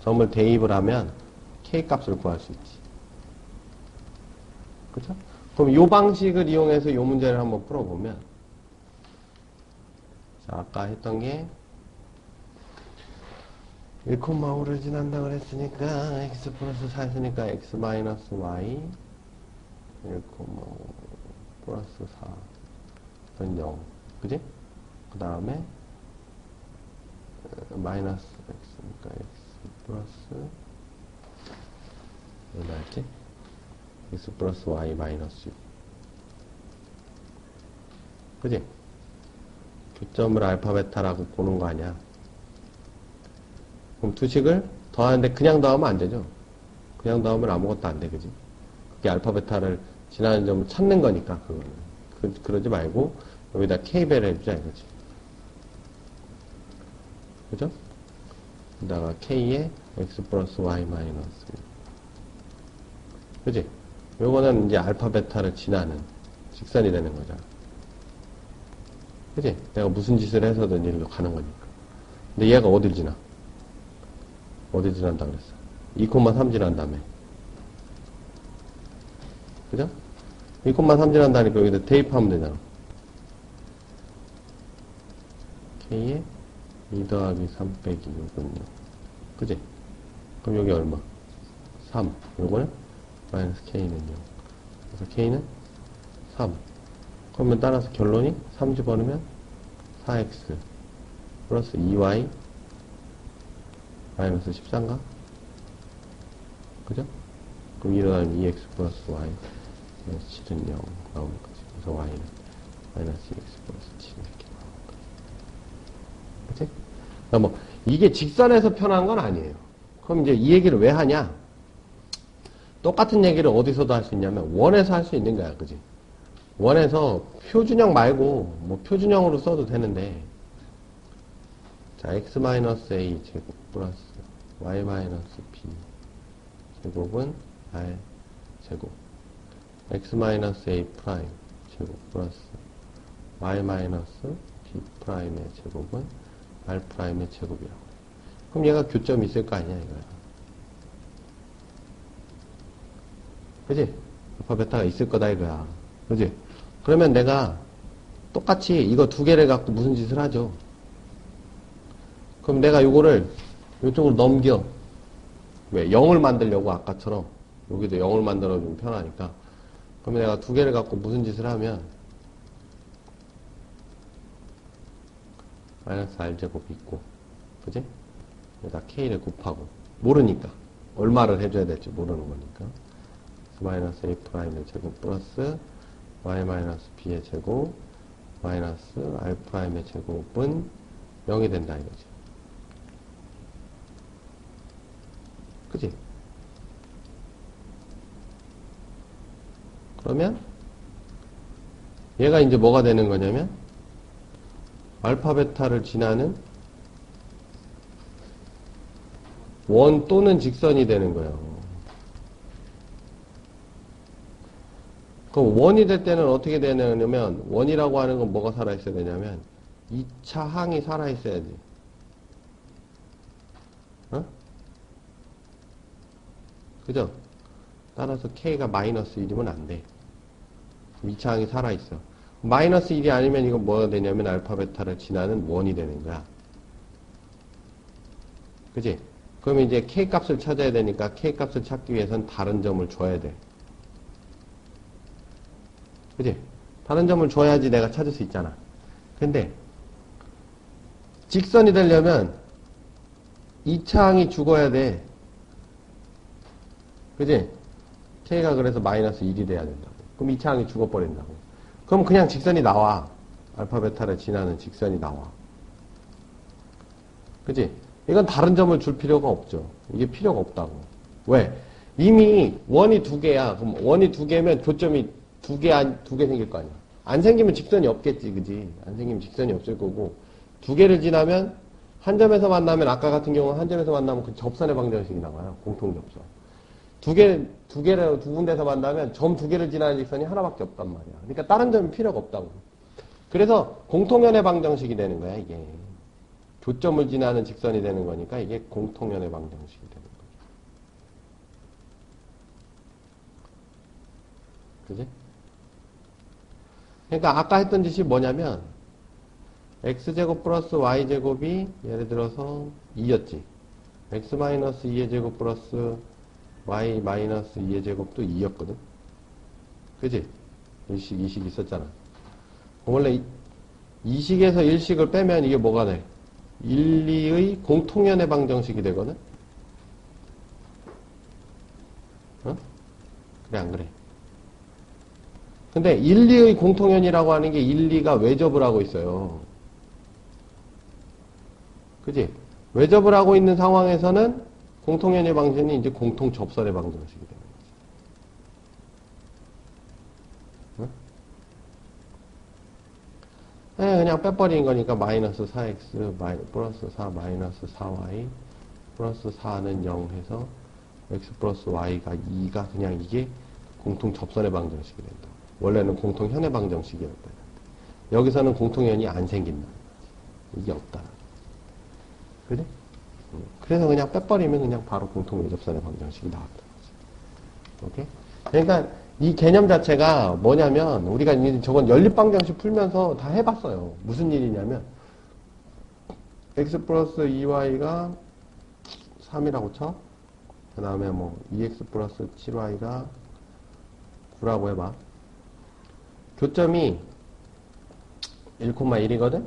점을 대입을 하면 k 값을 구할 수 있지. 그쵸? 그럼 이 방식을 이용해서 이 문제를 한번 풀어보면 자, 아까 했던 게 1,5를 지난다 그랬으니까 x 플러스 4 했으니까 x 마이너스 y 1,5 플러스 4는 0 그지? 그 다음에 마이너스 x니까 x 플러스 얼마 했지? x 플러스 y 마이너스 6 그지? 교점을 알파 베타라고 보는 거 아니야. 그럼 두 식을 더하는데 그냥 더하면 안 되죠. 그냥 더하면 아무것도 안 돼, 그지? 그게 알파 베타를 지나는 점을 찾는 거니까 그거는. 그러지 말고 여기다 k배를 해주자 이거지. 그죠? 여기다가 k에 x 플러스 y 마이너스 6 그지? 요거는 이제 알파 베타를 지나는 직선이 되는 거잖아. 그지? 내가 무슨 짓을 해서든 일로 가는 거니까. 근데 얘가 어딜 지나? 어딜 지난다 그랬어? 2,3 지난 다음에. 그죠? 2,3 지난다니까 여기다 대입하면 되잖아. K에 2 더하기 3 빼기 6은 0. 그지? 그럼 여기 얼마? 3. 요거는 마이너스 K는 0. 그래서 K는 3. 그러면 따라서 결론이 3 집어넣으면 4X 플러스 2Y 마이너스 14인가? 그죠? 그럼 일어나면 2X 플러스 Y 마이너스 7은 0 나오는 거지. 그래서 Y는 마이너스 2X 플러스 7 이렇게 나오는 거지. 그치? 그러니까 뭐 이게 직선에서 편한 건 아니에요. 그럼 이제 이 얘기를 왜 하냐? 똑같은 얘기를 어디서도 할 수 있냐면 원에서 할 수 있는 거야. 그지? 원에서 표준형 말고 뭐 표준형으로 써도 되는데 자 x-a 제곱 플러스 y-b 제곱은 r 제곱 x-a 프라임 제곱 플러스 y-b 프라임의 제곱은 r 프라임의 제곱이라고. 그럼 얘가 교점이 있을 거 아니야 이거야. 그지? 알파 베타가 있을 거다 이거야. 그지? 그러면 내가 똑같이 이거 두 개를 갖고 무슨 짓을 하죠? 그럼 내가 요거를 요쪽으로 넘겨. 왜? 0을 만들려고 아까처럼 여기도 0을 만들어주면 편하니까. 그러면 내가 두 개를 갖고 무슨 짓을 하면 마이너스 r제곱이 있고 그지? 여기다 k를 곱하고 모르니까 얼마를 해줘야 될지 모르는 거니까 마이너스 a 프라임의 제곱 플러스 y 마이너스 b의 제곱 마이너스 r 프라임의 제곱은 0이 된다 이거지. 그지? 그러면 얘가 이제 뭐가 되는 거냐면 알파 베타를 지나는 원 또는 직선이 되는 거예요. 그럼 원이 될 때는 어떻게 되냐면 원이라고 하는 건 뭐가 살아있어야 되냐면 2차 항이 살아있어야지. 어? 그죠? 따라서 K가 마이너스 1이면 안 돼. 2차 항이 살아있어. 마이너스 1이 아니면 이건 뭐가 되냐면 알파 베타를 지나는 원이 되는 거야. 그지? 그럼 이제 K 값을 찾아야 되니까 K 값을 찾기 위해서는 다른 점을 줘야 돼. 그지? 다른 점을 줘야지 내가 찾을 수 있잖아. 근데 직선이 되려면 2차 항이 죽어야 돼. 그지? K가 그래서 마이너스 1이 돼야 된다고. 그럼 2차 항이 죽어버린다고. 그럼 그냥 직선이 나와. 알파 베타를 지나는 직선이 나와. 그지? 이건 다른 점을 줄 필요가 없죠. 이게 필요가 없다고. 왜? 이미 원이 두 개야. 그럼 원이 두 개면 교점이 두 개 생길 거 아니야. 안 생기면 직선이 없겠지, 그지? 안 생기면 직선이 없을 거고. 두 개를 지나면 한 점에서 만나면 아까 같은 경우는 한 점에서 만나면 그 접선의 방정식이 나와요. 공통 접선. 두 군데서 만나면 점 두 개를 지나는 직선이 하나밖에 없단 말이야. 그러니까 다른 점이 필요가 없다고. 그래서 공통연의 방정식이 되는 거야, 이게. 교점을 지나는 직선이 되는 거니까 이게 공통연의 방정식이 되는 거죠. 그지? 그러니까 아까 했던 짓이 뭐냐면 x제곱 플러스 y제곱이 예를 들어서 2였지. x-2의 제곱 플러스 y-2의 제곱도 2였거든. 그지? 1식, 2식 있었잖아. 원래 2식에서 1식을 빼면 이게 뭐가 돼? 1, 2의 공통연의 방정식이 되거든? 어? 그래, 안 그래? 근데 1, 2의 공통연이라고 하는 게 1, 2가 외접을 하고 있어요. 그지? 외접을 하고 있는 상황에서는 공통연의 방정이 이제 공통 접선의 방정식이 되는 거지. 어? 네, 그냥 빼버린 거니까 마이너스 4x 플러스 4 마이너스 4y 플러스 4는 0 해서 x 플러스 y가 2가 그냥 이게 공통 접선의 방정식이 된다. 원래는 공통현의 방정식이었다. 여기서는 공통현이 안 생긴다. 이게 없다. 그래? 그래서 그냥 빼버리면 그냥 바로 공통 외접선의 방정식이 나왔다. 오케이? 그러니까 이 개념 자체가 뭐냐면 우리가 이제 저건 연립방정식 풀면서 다 해봤어요. 무슨 일이냐면 x 플러스 2y가 3이라고 쳐. 그 다음에 뭐 2x 플러스 7y가 9라고 해봐. 교점이 1,1이거든?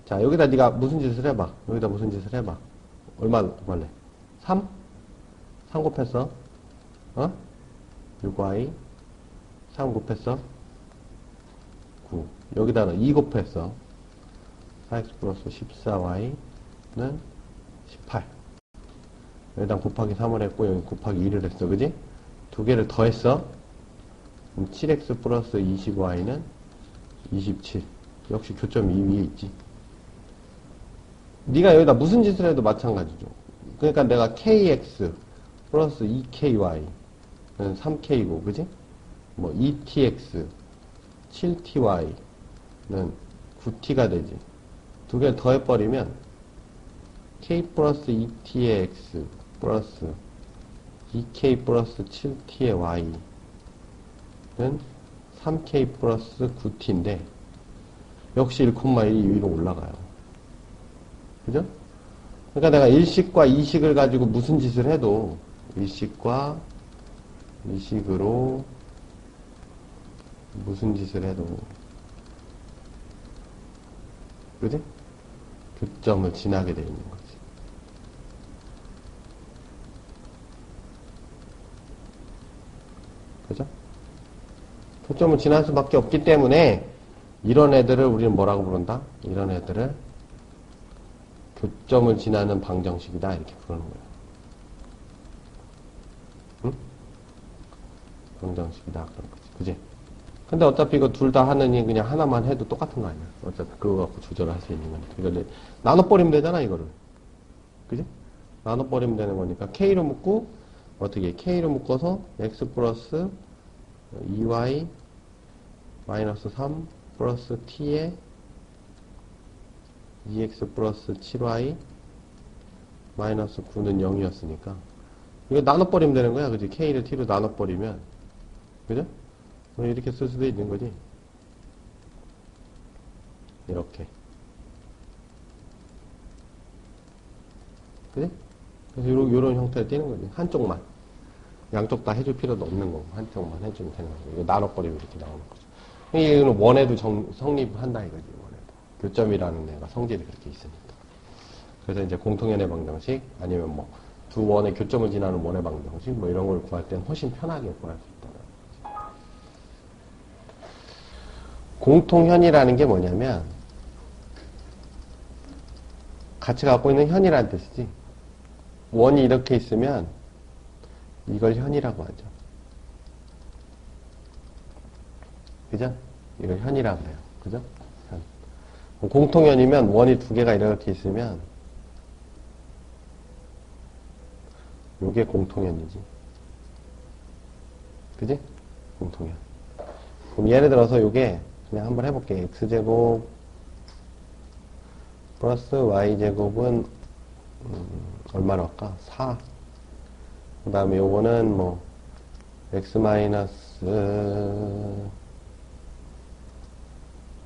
자, 여기다 네가 무슨 짓을 해봐. 여기다 무슨 짓을 해봐. 얼마 곱할래? 3? 3 곱했어. 어? 6y. 3 곱했어. 9. 여기다는 2 곱했어. 4x 플러스 14y는 18. 여기다 곱하기 3을 했고, 여기 곱하기 2를 했어. 그지? 두 개를 더했어. 그럼 7x 플러스 20y는 27. 역시 교점이 이 위에 있지. 네가 여기다 무슨 짓을 해도 마찬가지죠. 그러니까 내가 kx 플러스 2ky는 3k고, 그지? 뭐 2tx, 7ty는 9t가 되지. 두 개를 더해버리면 k 플러스 2t의 x 플러스 2k 플러스 7t의 y는 3k 플러스 9t인데 역시 1,1이 위로 올라가요. 그죠? 그러니까 내가 1식과 2식을 가지고 무슨 짓을 해도 1식과 2식으로 무슨 짓을 해도 그지? 교점을 지나게 되어 있는 거지. 그죠? 교점을 지날 수밖에 없기 때문에 이런 애들을 우리는 뭐라고 부른다? 이런 애들을 교점을 지나는 방정식이다 이렇게 부르는 거예요. 응? 방정식이다 그런 거지. 그지? 근데 어차피 이거 둘 다 하느니 그냥 하나만 해도 똑같은 거 아니야. 어차피 그거 갖고 조절을 할 수 있는 거니까. 이걸 나눠버리면 되잖아 이거를. 그지? 나눠버리면 되는 거니까 K로 묶고 어떻게 K로 묶어서 X 플러스 2Y 마이너스 3 플러스 T에 2X 플러스 7Y 마이너스 9는 0이었으니까 이거 나눠버리면 되는 거야. 그지? K를 T로 나눠버리면 그죠? 이렇게 쓸 수도 있는 거지. 이렇게. 그지? 그래서 요런 형태로 띄는 거지. 한쪽만. 양쪽 다 해줄 필요도 없는 거고. 한쪽만 해주면 되는 거고. 이거 나눠버리면 이렇게 나오는 거죠. 이거는 원에도 성립한다 이거지. 원에도. 교점이라는 애가 성질이 그렇게 있으니까. 그래서 이제 공통연의 방정식, 아니면 뭐, 두 원의 교점을 지나는 원의 방정식, 뭐 이런 걸 구할 때는 훨씬 편하게 구할 수 있다. 공통현이라는 게 뭐냐면 같이 갖고 있는 현이라는 뜻이지. 원이 이렇게 있으면 이걸 현이라고 하죠. 그죠? 이걸 현이라고 해요. 그죠? 현. 공통현이면 원이 두 개가 이렇게 있으면 요게 공통현이지. 그지? 공통현. 그럼 예를 들어서 요게 그냥 한번 해볼게. x제곱 플러스 y제곱은 얼마로 할까? 4. 그 다음에 요거는 뭐 x 마이너스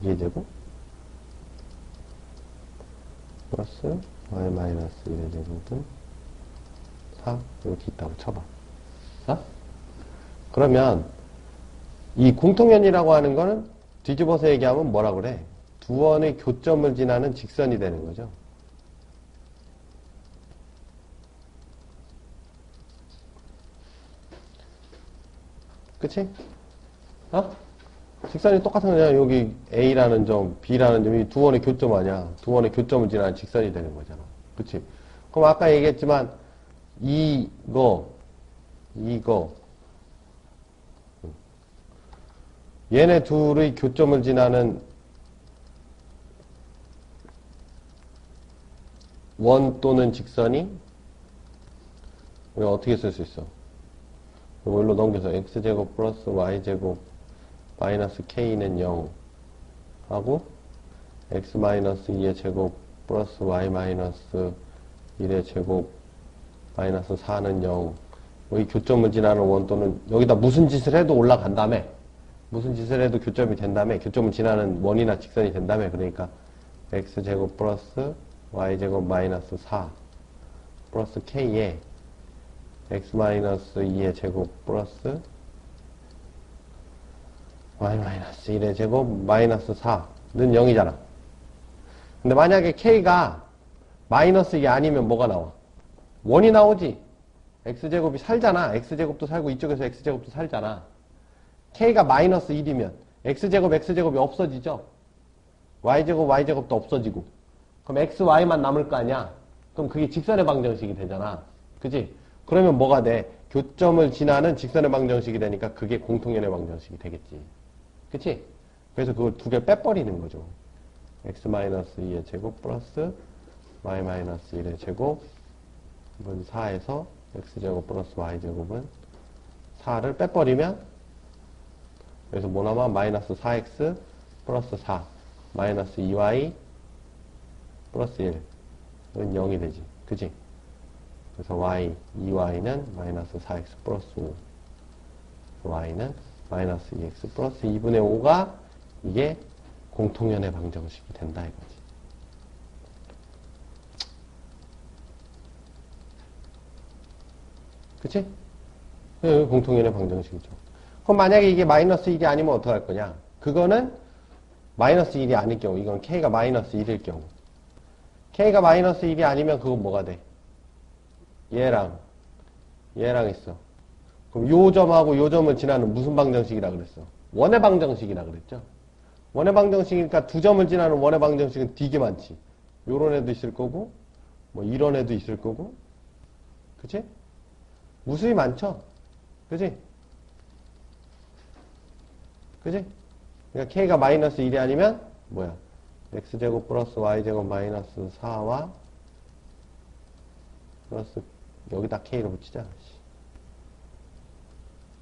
2제곱 플러스 y 마이너스 1제곱은 4 이렇게 있다고 쳐봐. 자? 그러면 이 공통연이라고 하는 거는 뒤집어서 얘기하면 뭐라 그래? 두 원의 교점을 지나는 직선이 되는 거죠. 그치? 어? 직선이 똑같은 거냐? 여기 A라는 점, B라는 점이 두 원의 교점 아니야. 두 원의 교점을 지나는 직선이 되는 거잖아. 그치? 그럼 아까 얘기했지만, 이거, 얘네 둘의 교점을 지나는 원 또는 직선이 우리가 어떻게 쓸 수 있어? 이걸로 넘겨서 x제곱 플러스 y제곱 마이너스 k는 0 하고 x 마이너스 2의 제곱 플러스 y 마이너스 1의 제곱 마이너스 4는 0. 이 교점을 지나는 원 또는 여기다 무슨 짓을 해도 올라간 다음에 무슨 짓을 해도 교점이 된 다음에 교점을 지나는 원이나 직선이 된 다음에 그러니까 x제곱 플러스 y제곱 마이너스 4 플러스 k에 x 마이너스 2의 제곱 플러스 y 마이너스 1의 제곱 마이너스 4는 0이잖아. 근데 만약에 k가 마이너스 2가 아니면 뭐가 나와? 원이 나오지. x제곱이 살잖아. x제곱도 살고 이쪽에서 x제곱도 살잖아. k가 마이너스 1이면 x제곱이 없어지죠. y제곱도 없어지고 그럼 xy만 남을 거 아니야. 그럼 그게 직선의 방정식이 되잖아. 그지? 그러면 뭐가 돼? 교점을 지나는 직선의 방정식이 되니까 그게 공통연의 방정식이 되겠지. 그치? 그래서 그걸 두 개 빼버리는 거죠. x-2의 제곱 플러스 y-1의 제곱 이건 4에서 x제곱 플러스 y제곱은 4를 빼버리면 그래서 뭐 남아? 마이너스 4x 플러스 4 마이너스 2y 플러스 1 이건 0이 되지. 그치? 그래서 y, 2y는 마이너스 4x 플러스 5 y는 마이너스 2x 플러스 2분의 5가 이게 공통연의 방정식이 된다 이거지. 그치? 공통연의 방정식이죠. 그럼 만약에 이게 마이너스 1이 아니면 어떡할 거냐? 그거는 마이너스 1이 아닐 경우, 이건 k가 마이너스 1일 경우. k가 마이너스 1이 아니면 그건 뭐가 돼? 얘랑 있어. 그럼 요 점하고 요 점을 지나는 무슨 방정식이라 그랬어? 원의 방정식이라 그랬죠? 원의 방정식이니까 두 점을 지나는 원의 방정식은 되게 많지. 요런 애도 있을 거고, 뭐 이런 애도 있을 거고, 그치? 무수히 많죠? 그치? 그치? 그러니까 k가 마이너스 1이 아니면 뭐야? x제곱 플러스 y제곱 마이너스 4와 플러스 여기다 k를 붙이자.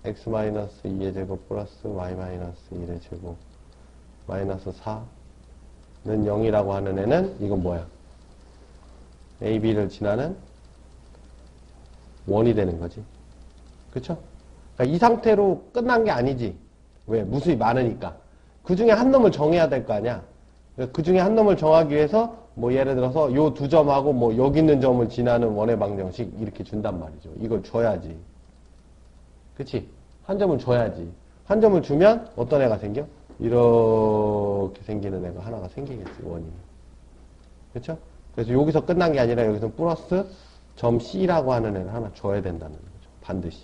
x 마이너스 2의 제곱 플러스 y 마이너스 1의 제곱 마이너스 4는 0이라고 하는 애는 이건 뭐야? a, b를 지나는 원이 되는 거지. 그쵸? 그러니까 이 상태로 끝난 게 아니지. 왜? 무수히 많으니까. 그 중에 한 놈을 정해야 될 거 아니야. 그 중에 한 놈을 정하기 위해서 뭐 예를 들어서 요 두 점하고 뭐 여기 있는 점을 지나는 원의 방정식 이렇게 준단 말이죠. 이걸 줘야지. 그치? 한 점을 줘야지. 한 점을 주면 어떤 애가 생겨? 이렇게 생기는 애가 하나가 생기겠지, 원이. 그쵸? 그래서 여기서 끝난 게 아니라 여기서 플러스 점 C라고 하는 애를 하나 줘야 된다는 거죠. 반드시.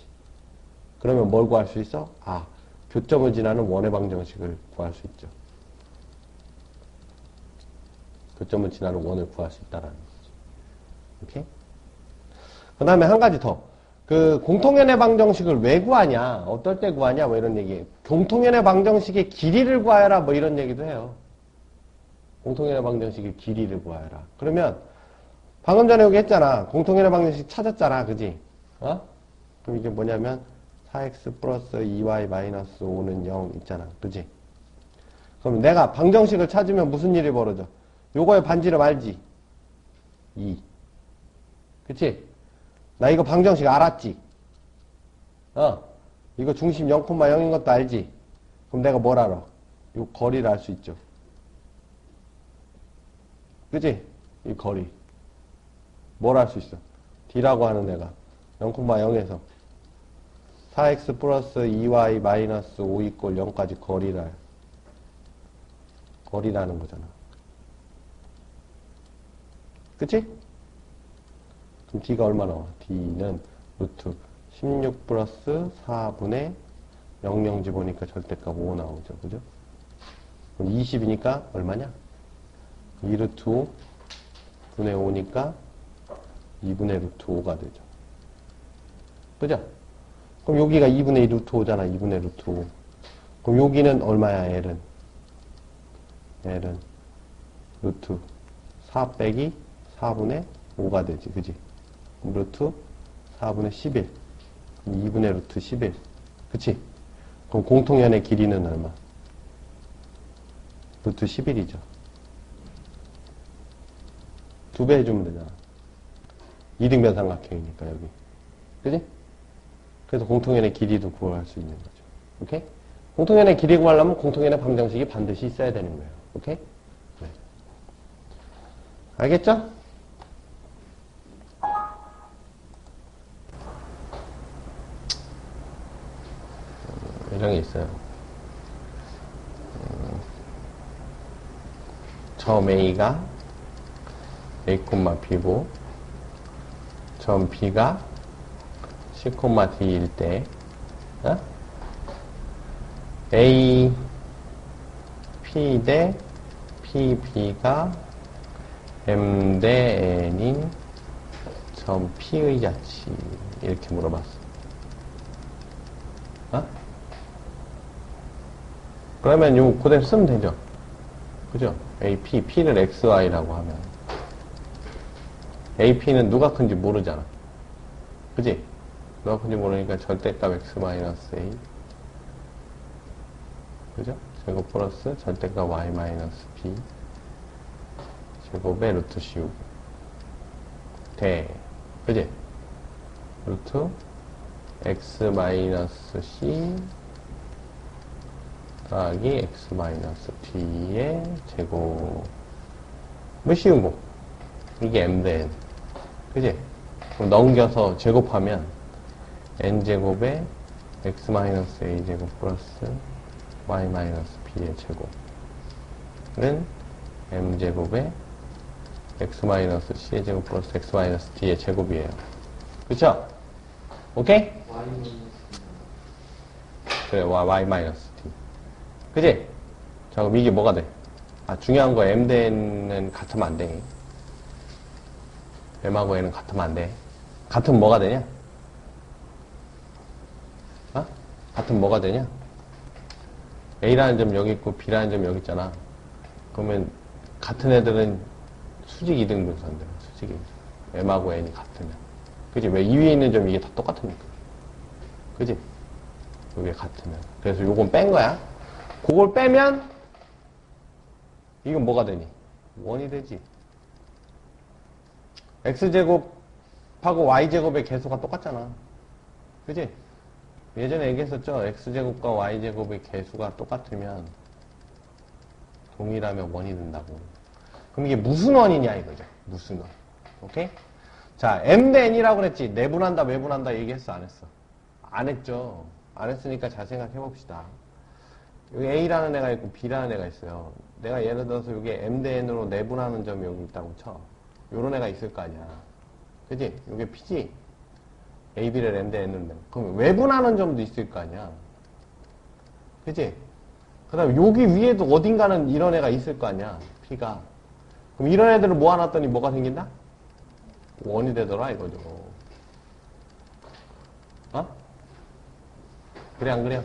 그러면 뭘 구할 수 있어? 아, 교점을 지나는 원의 방정식을 구할 수 있죠. 교점을 지나는 원을 구할 수 있다라는 거죠. 오케이? 그 다음에 한 가지 더. 그 공통연의 방정식을 왜 구하냐? 어떨 때 구하냐? 뭐 이런 얘기. 공통연의 방정식의 길이를 구하여라. 뭐 이런 얘기도 해요. 공통연의 방정식의 길이를 구하여라. 그러면 방금 전에 여기 했잖아. 공통연의 방정식 찾았잖아. 그지? 어? 그럼 이게 뭐냐면 4x 플러스 2y 마이너스 5는 0 있잖아. 그지? 그럼 내가 방정식을 찾으면 무슨 일이 벌어져? 요거의 반지름 알지? 2. 그치? 나 이거 방정식 알았지? 이거 중심 0,0인 것도 알지? 그럼 내가 뭘 알아? 요 거리를 알 수 있죠. 그치? 이 거리. 뭘 알 수 있어? D라고 하는 애가 0,0에서 4x 플러스 2y 마이너스 5 이꼴 0까지 거리라는 거잖아. 그치? 그럼 D가 얼마 나와? D는 루트 16 플러스 4분의 00 집어니까 절대값 5 나오죠. 그죠? 그럼 20이니까 얼마냐? 2 루트 5 분의 5니까 2분의 루트 5가 되죠. 그죠? 그럼 여기가 2분의 2 루트 5잖아. 2분의 루트 5. 그럼 여기는 얼마야, L은? L은 루트 4 빼기 4분의 5가 되지. 그지? 그럼 루트 4분의 11. 2분의 루트 11. 그치? 그럼 공통연의 길이는 얼마? 루트 11이죠. 2배 해주면 되잖아. 이등변삼각형이니까 여기. 그지? 그래서 공통연의 길이도 구할 수 있는 거죠. 오케이? 공통연의 길이 구하려면 공통연의 방정식이 반드시 있어야 되는 거예요. 오케이? 네. 알겠죠? 이런 게 있어요. 점 A가 A, B고 점 B가 C, D일 때 A, P 대 P, B가 M 대 N인 점 P의 자치 이렇게 물어봤어. 그러면 요 그대로 쓰면 되죠. 그죠? AP, P를 XY라고 하면 AP는 누가 큰지 모르잖아. 그지? 누가 큰지 모르니까 절대값 X-A 그죠? 제곱 플러스 절대값 Y-B 제곱에 루트 씌우고 대 그지? 루트 X-C 더하기 X-D의 제곱 뭐 쉬운 거 이게 M 대 N 그지? 그럼 넘겨서 제곱하면 N제곱에 X-A 제곱 플러스 Y-B의 제곱은 M제곱에 X-C의 제곱 플러스 X-D의 제곱이에요. 그쵸? 오케이? 그래, Y-D. 그지? 자, 그럼 이게 뭐가 돼? 중요한 거 M 대 N은 같으면 안 돼. M하고 N은 같으면 안 돼. 같으면 뭐가 되냐? 같으면 뭐가 되냐? A라는 점 여기 있고 B라는 점 여기 있잖아. 그러면 같은 애들은 수직 이등분선대. 수직 이등분. M하고 N이 같으면. 그지? 왜 이 위에 있는 점 이게 다 똑같으니까. 그지? 여기 같으면. 그래서 요건 뺀 거야. 그걸 빼면 이건 뭐가 되니? 원이 되지. X제곱하고 Y제곱의 개수가 똑같잖아. 그지? 예전에 얘기했었죠? X제곱과 Y제곱의 개수가 똑같으면 동일하면 원이 된다고. 그럼 이게 무슨 원이냐 이거죠. 무슨 원. 오케이? 자, M 대 N이라고 그랬지. 내분한다, 외분한다 얘기했어, 안 했어? 안 했죠. 안 했으니까 잘 생각해 봅시다. 여기 A라는 애가 있고 B라는 애가 있어요. 내가 예를 들어서 여기 M 대 N으로 내분하는 점이 여기 있다고 쳐. 요런 애가 있을 거 아니야. 그지? 요게 P지? A, B를 M 대 N으로 내면. 그럼 외분하는 점도 있을 거 아니야. 그지? 그 다음에 여기 위에도 어딘가는 이런 애가 있을 거 아니야. P가. 그럼 이런 애들을 모아놨더니 뭐가 생긴다? 원이 되더라 이거죠. 그래 안 그래?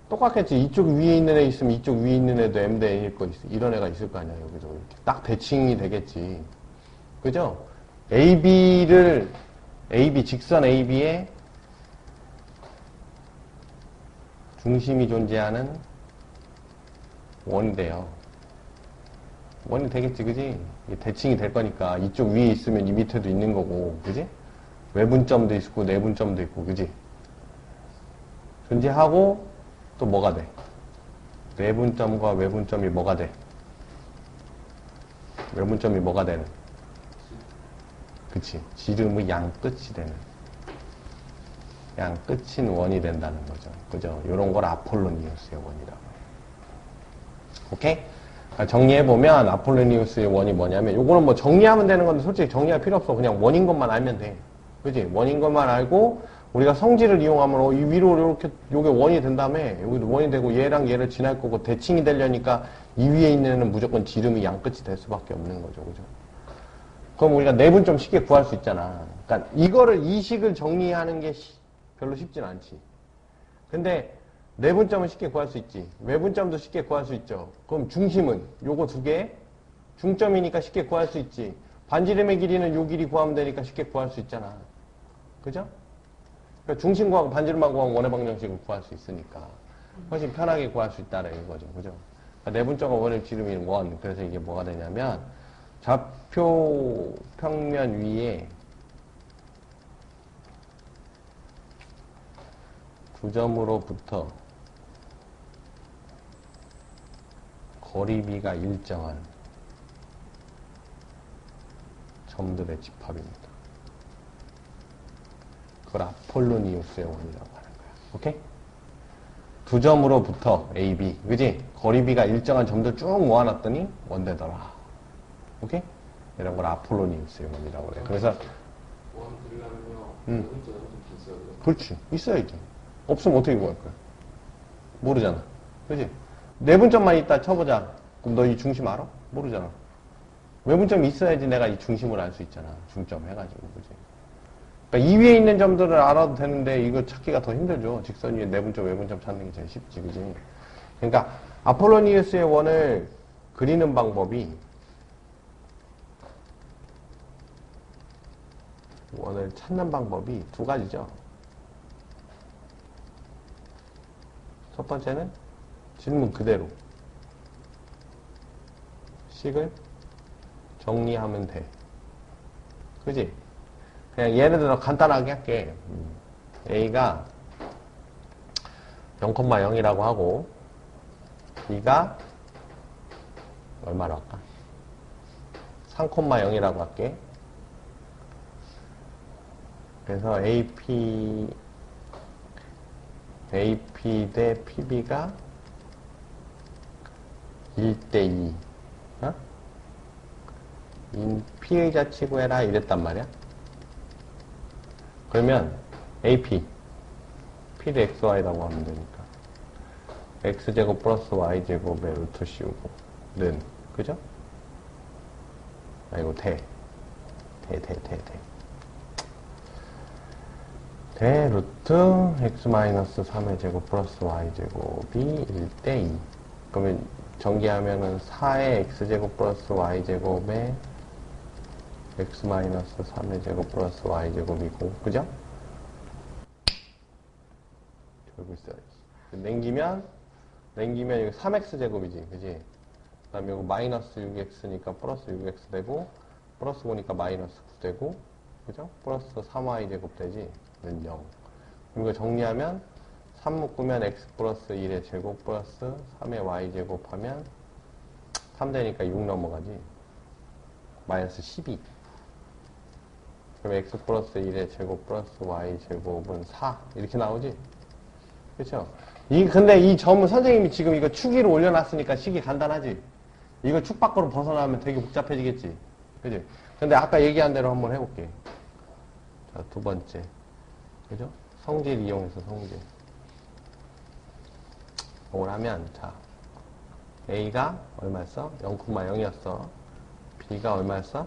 똑같겠지. 이쪽 위에 있는 애 있으면 이쪽 위에 있는 애도 M 대 N일 거 있어. 이런 애가 있을 거 아니야. 여기도 이렇게 딱 대칭이 되겠지. 그죠? 직선 AB에 중심이 존재하는 원이 돼요. 원이 되겠지, 그지? 대칭이 될 거니까 이쪽 위에 있으면 이 밑에도 있는 거고, 그지? 외분점도 있고 내분점도 있고, 그지? 존재하고 또 뭐가 돼? 내분점과 외분점이 뭐가 돼? 외분점이 뭐가 되는? 그치? 지름의 양끝이 되는. 양끝인 원이 된다는 거죠. 그죠? 요런 걸 아폴로니우스의 원이라고. 오케이? 정리해보면 아폴로니우스의 원이 뭐냐면 요거는 뭐 정리하면 되는 건데 솔직히 정리할 필요 없어. 그냥 원인 것만 알면 돼. 그지? 원인 것만 알고 우리가 성질을 이용하면 이 위로 이렇게 요게 원이 된 다음에 여기도 원이 되고 얘랑 얘를 지날 거고 대칭이 되려니까 이 위에 있는 애는 무조건 지름이 양끝이 될 수밖에 없는 거죠. 그죠? 그럼 우리가 내분점 쉽게 구할 수 있잖아. 그러니까 이 식을 정리하는 게 별로 쉽진 않지. 근데 내분점은 쉽게 구할 수 있지. 외분점도 쉽게 구할 수 있죠. 그럼 중심은 요거 두 개, 중점이니까 쉽게 구할 수 있지. 반지름의 길이는 요 길이 구하면 되니까 쉽게 구할 수 있잖아. 그죠? 그러니까 중심 구하고 반지름만 구하고 원의 방정식을 구할 수 있으니까 훨씬 편하게 구할 수 있다는 거죠. 그죠? 그러니까 내분점과 원의 지름이 원. 그래서 이게 뭐가 되냐면 좌표 평면 위에 두 점으로부터 거리비가 일정한 점들의 집합입니다. 그걸 아폴로니우스의 원이라고 하는 거야. 오케이? 두 점으로부터 A, B, 그지? 거리비가 일정한 점들 쭉 모아놨더니 원되더라. 오케이? 이런 걸 아폴로니우스의 원이라고 그래. 그래서 원 그리려면요. 그렇지. 있어야지. 없으면 어떻게 구할 거야? 모르잖아. 그지? 내분점만 있다 쳐보자. 그럼 너 이 중심 알아? 모르잖아. 외분점이 있어야지 내가 이 중심을 알 수 있잖아. 중점 해가지고. 그지? 그러니까 이 위에 있는 점들을 알아도 되는데 이거 찾기가 더 힘들죠. 직선 위에 내분점, 외분점 찾는 게 제일 쉽지. 그지? 그러니까 아폴로니우스의 원을 그리는 방법이 원을 찾는 방법이 두 가지죠. 첫 번째는 질문 그대로 식을 정리하면 돼. 그지? 그냥 예를 들어 간단하게 할게. A가 0,0이라고 하고 B가 얼마로 할까? 3,0이라고 할게. 그래서 AP 대 PB가 1대2. 어? P의자 치고 해라 이랬단 말이야. 그러면 AP P를 XY라고 하면 되니까 X제곱 플러스 Y제곱의 루트 씌우고 는 그죠? 아이고 대 루트 x-3의 제곱 플러스 y제곱이 1대2. 그러면 전개하면은 4의 x제곱 플러스 y제곱에 x-3의 제곱 플러스 y제곱이고, 그죠? 결국 있어야지. 냉기면 이거 3x제곱이지, 그지? 그 다음에 이거 마이너스 6x니까 플러스 6x 되고, 플러스 5니까 마이너스 9 되고, 그죠? 플러스 3y제곱 되지? 는 0. 이거 정리하면 3 묶으면 x 플러스 1의 제곱 플러스 3의 y제곱 하면 3 되니까 6 넘어가지. 마이너스 12. 그럼 x 플러스 1의 제곱 플러스 y제곱은 4. 이렇게 나오지? 그렇죠? 근데 이 점은 선생님이 지금 이거 축위로 올려놨으니까 식이 간단하지? 이거 축 밖으로 벗어나면 되게 복잡해지겠지? 그지? 근데 아까 얘기한 대로 한번 해볼게. 자, 두 번째. 그죠? 성질 이용해서 성질. 이걸 하면, 자, A가 얼마였어? 0,0이었어. B가 얼마였어?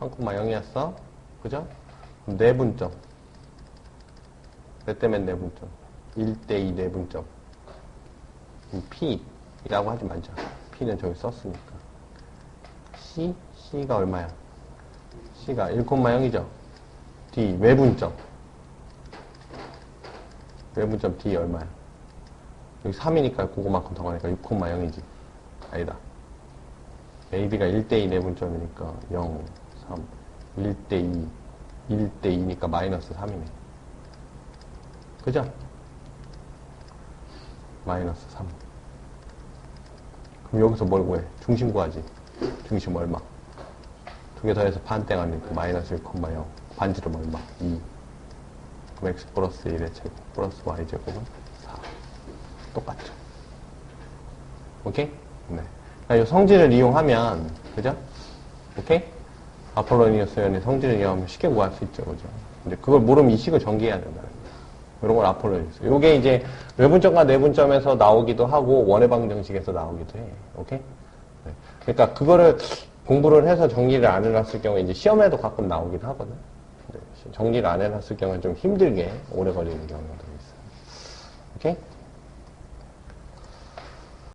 3,0이었어. 그죠? 그럼 내분점. 몇 대면 내분점? 1대2 내분점. P라고 하지 말자. P는 저기 썼으니까. C가 얼마야? C가 1,0이죠? D, 외분점. 외분점 D 얼마야? 여기 3이니까 그거만큼 더 가니까 6,0이지. 아니다. AB가 1대2 내분점이니까 0, 3, 1대2, 1대2니까 마이너스 3이네. 그죠? 마이너스 3. 그럼 여기서 뭘 구해? 중심 구하지. 중심 얼마? 두 개 더해서 반땡하니까 마이너스 1,0. 반지름 얼마? 2. 그럼 x 플러스 1의 제곱 플러스 y제곱은 4. 똑같죠. 오케이? 네. 이 성질을 이용하면, 그죠? 오케이? 아폴로니우스 연의 성질을 이용하면 쉽게 구할 수 있죠. 그죠? 근데 그걸 모르면 이 식을 전개해야 된다는 거예요. 이런 걸 아폴로니우스. 요게 이제 외분점과 내분점에서 나오기도 하고, 원의 방정식에서 나오기도 해. 오케이? 네. 그러니까 그거를 공부를 해서 정리를 안 해놨을 경우에 이제 시험에도 가끔 나오기도 하거든. 정리를 안 해놨을 경우는 좀 힘들게 오래 걸리는 경우도 있어요. 오케이?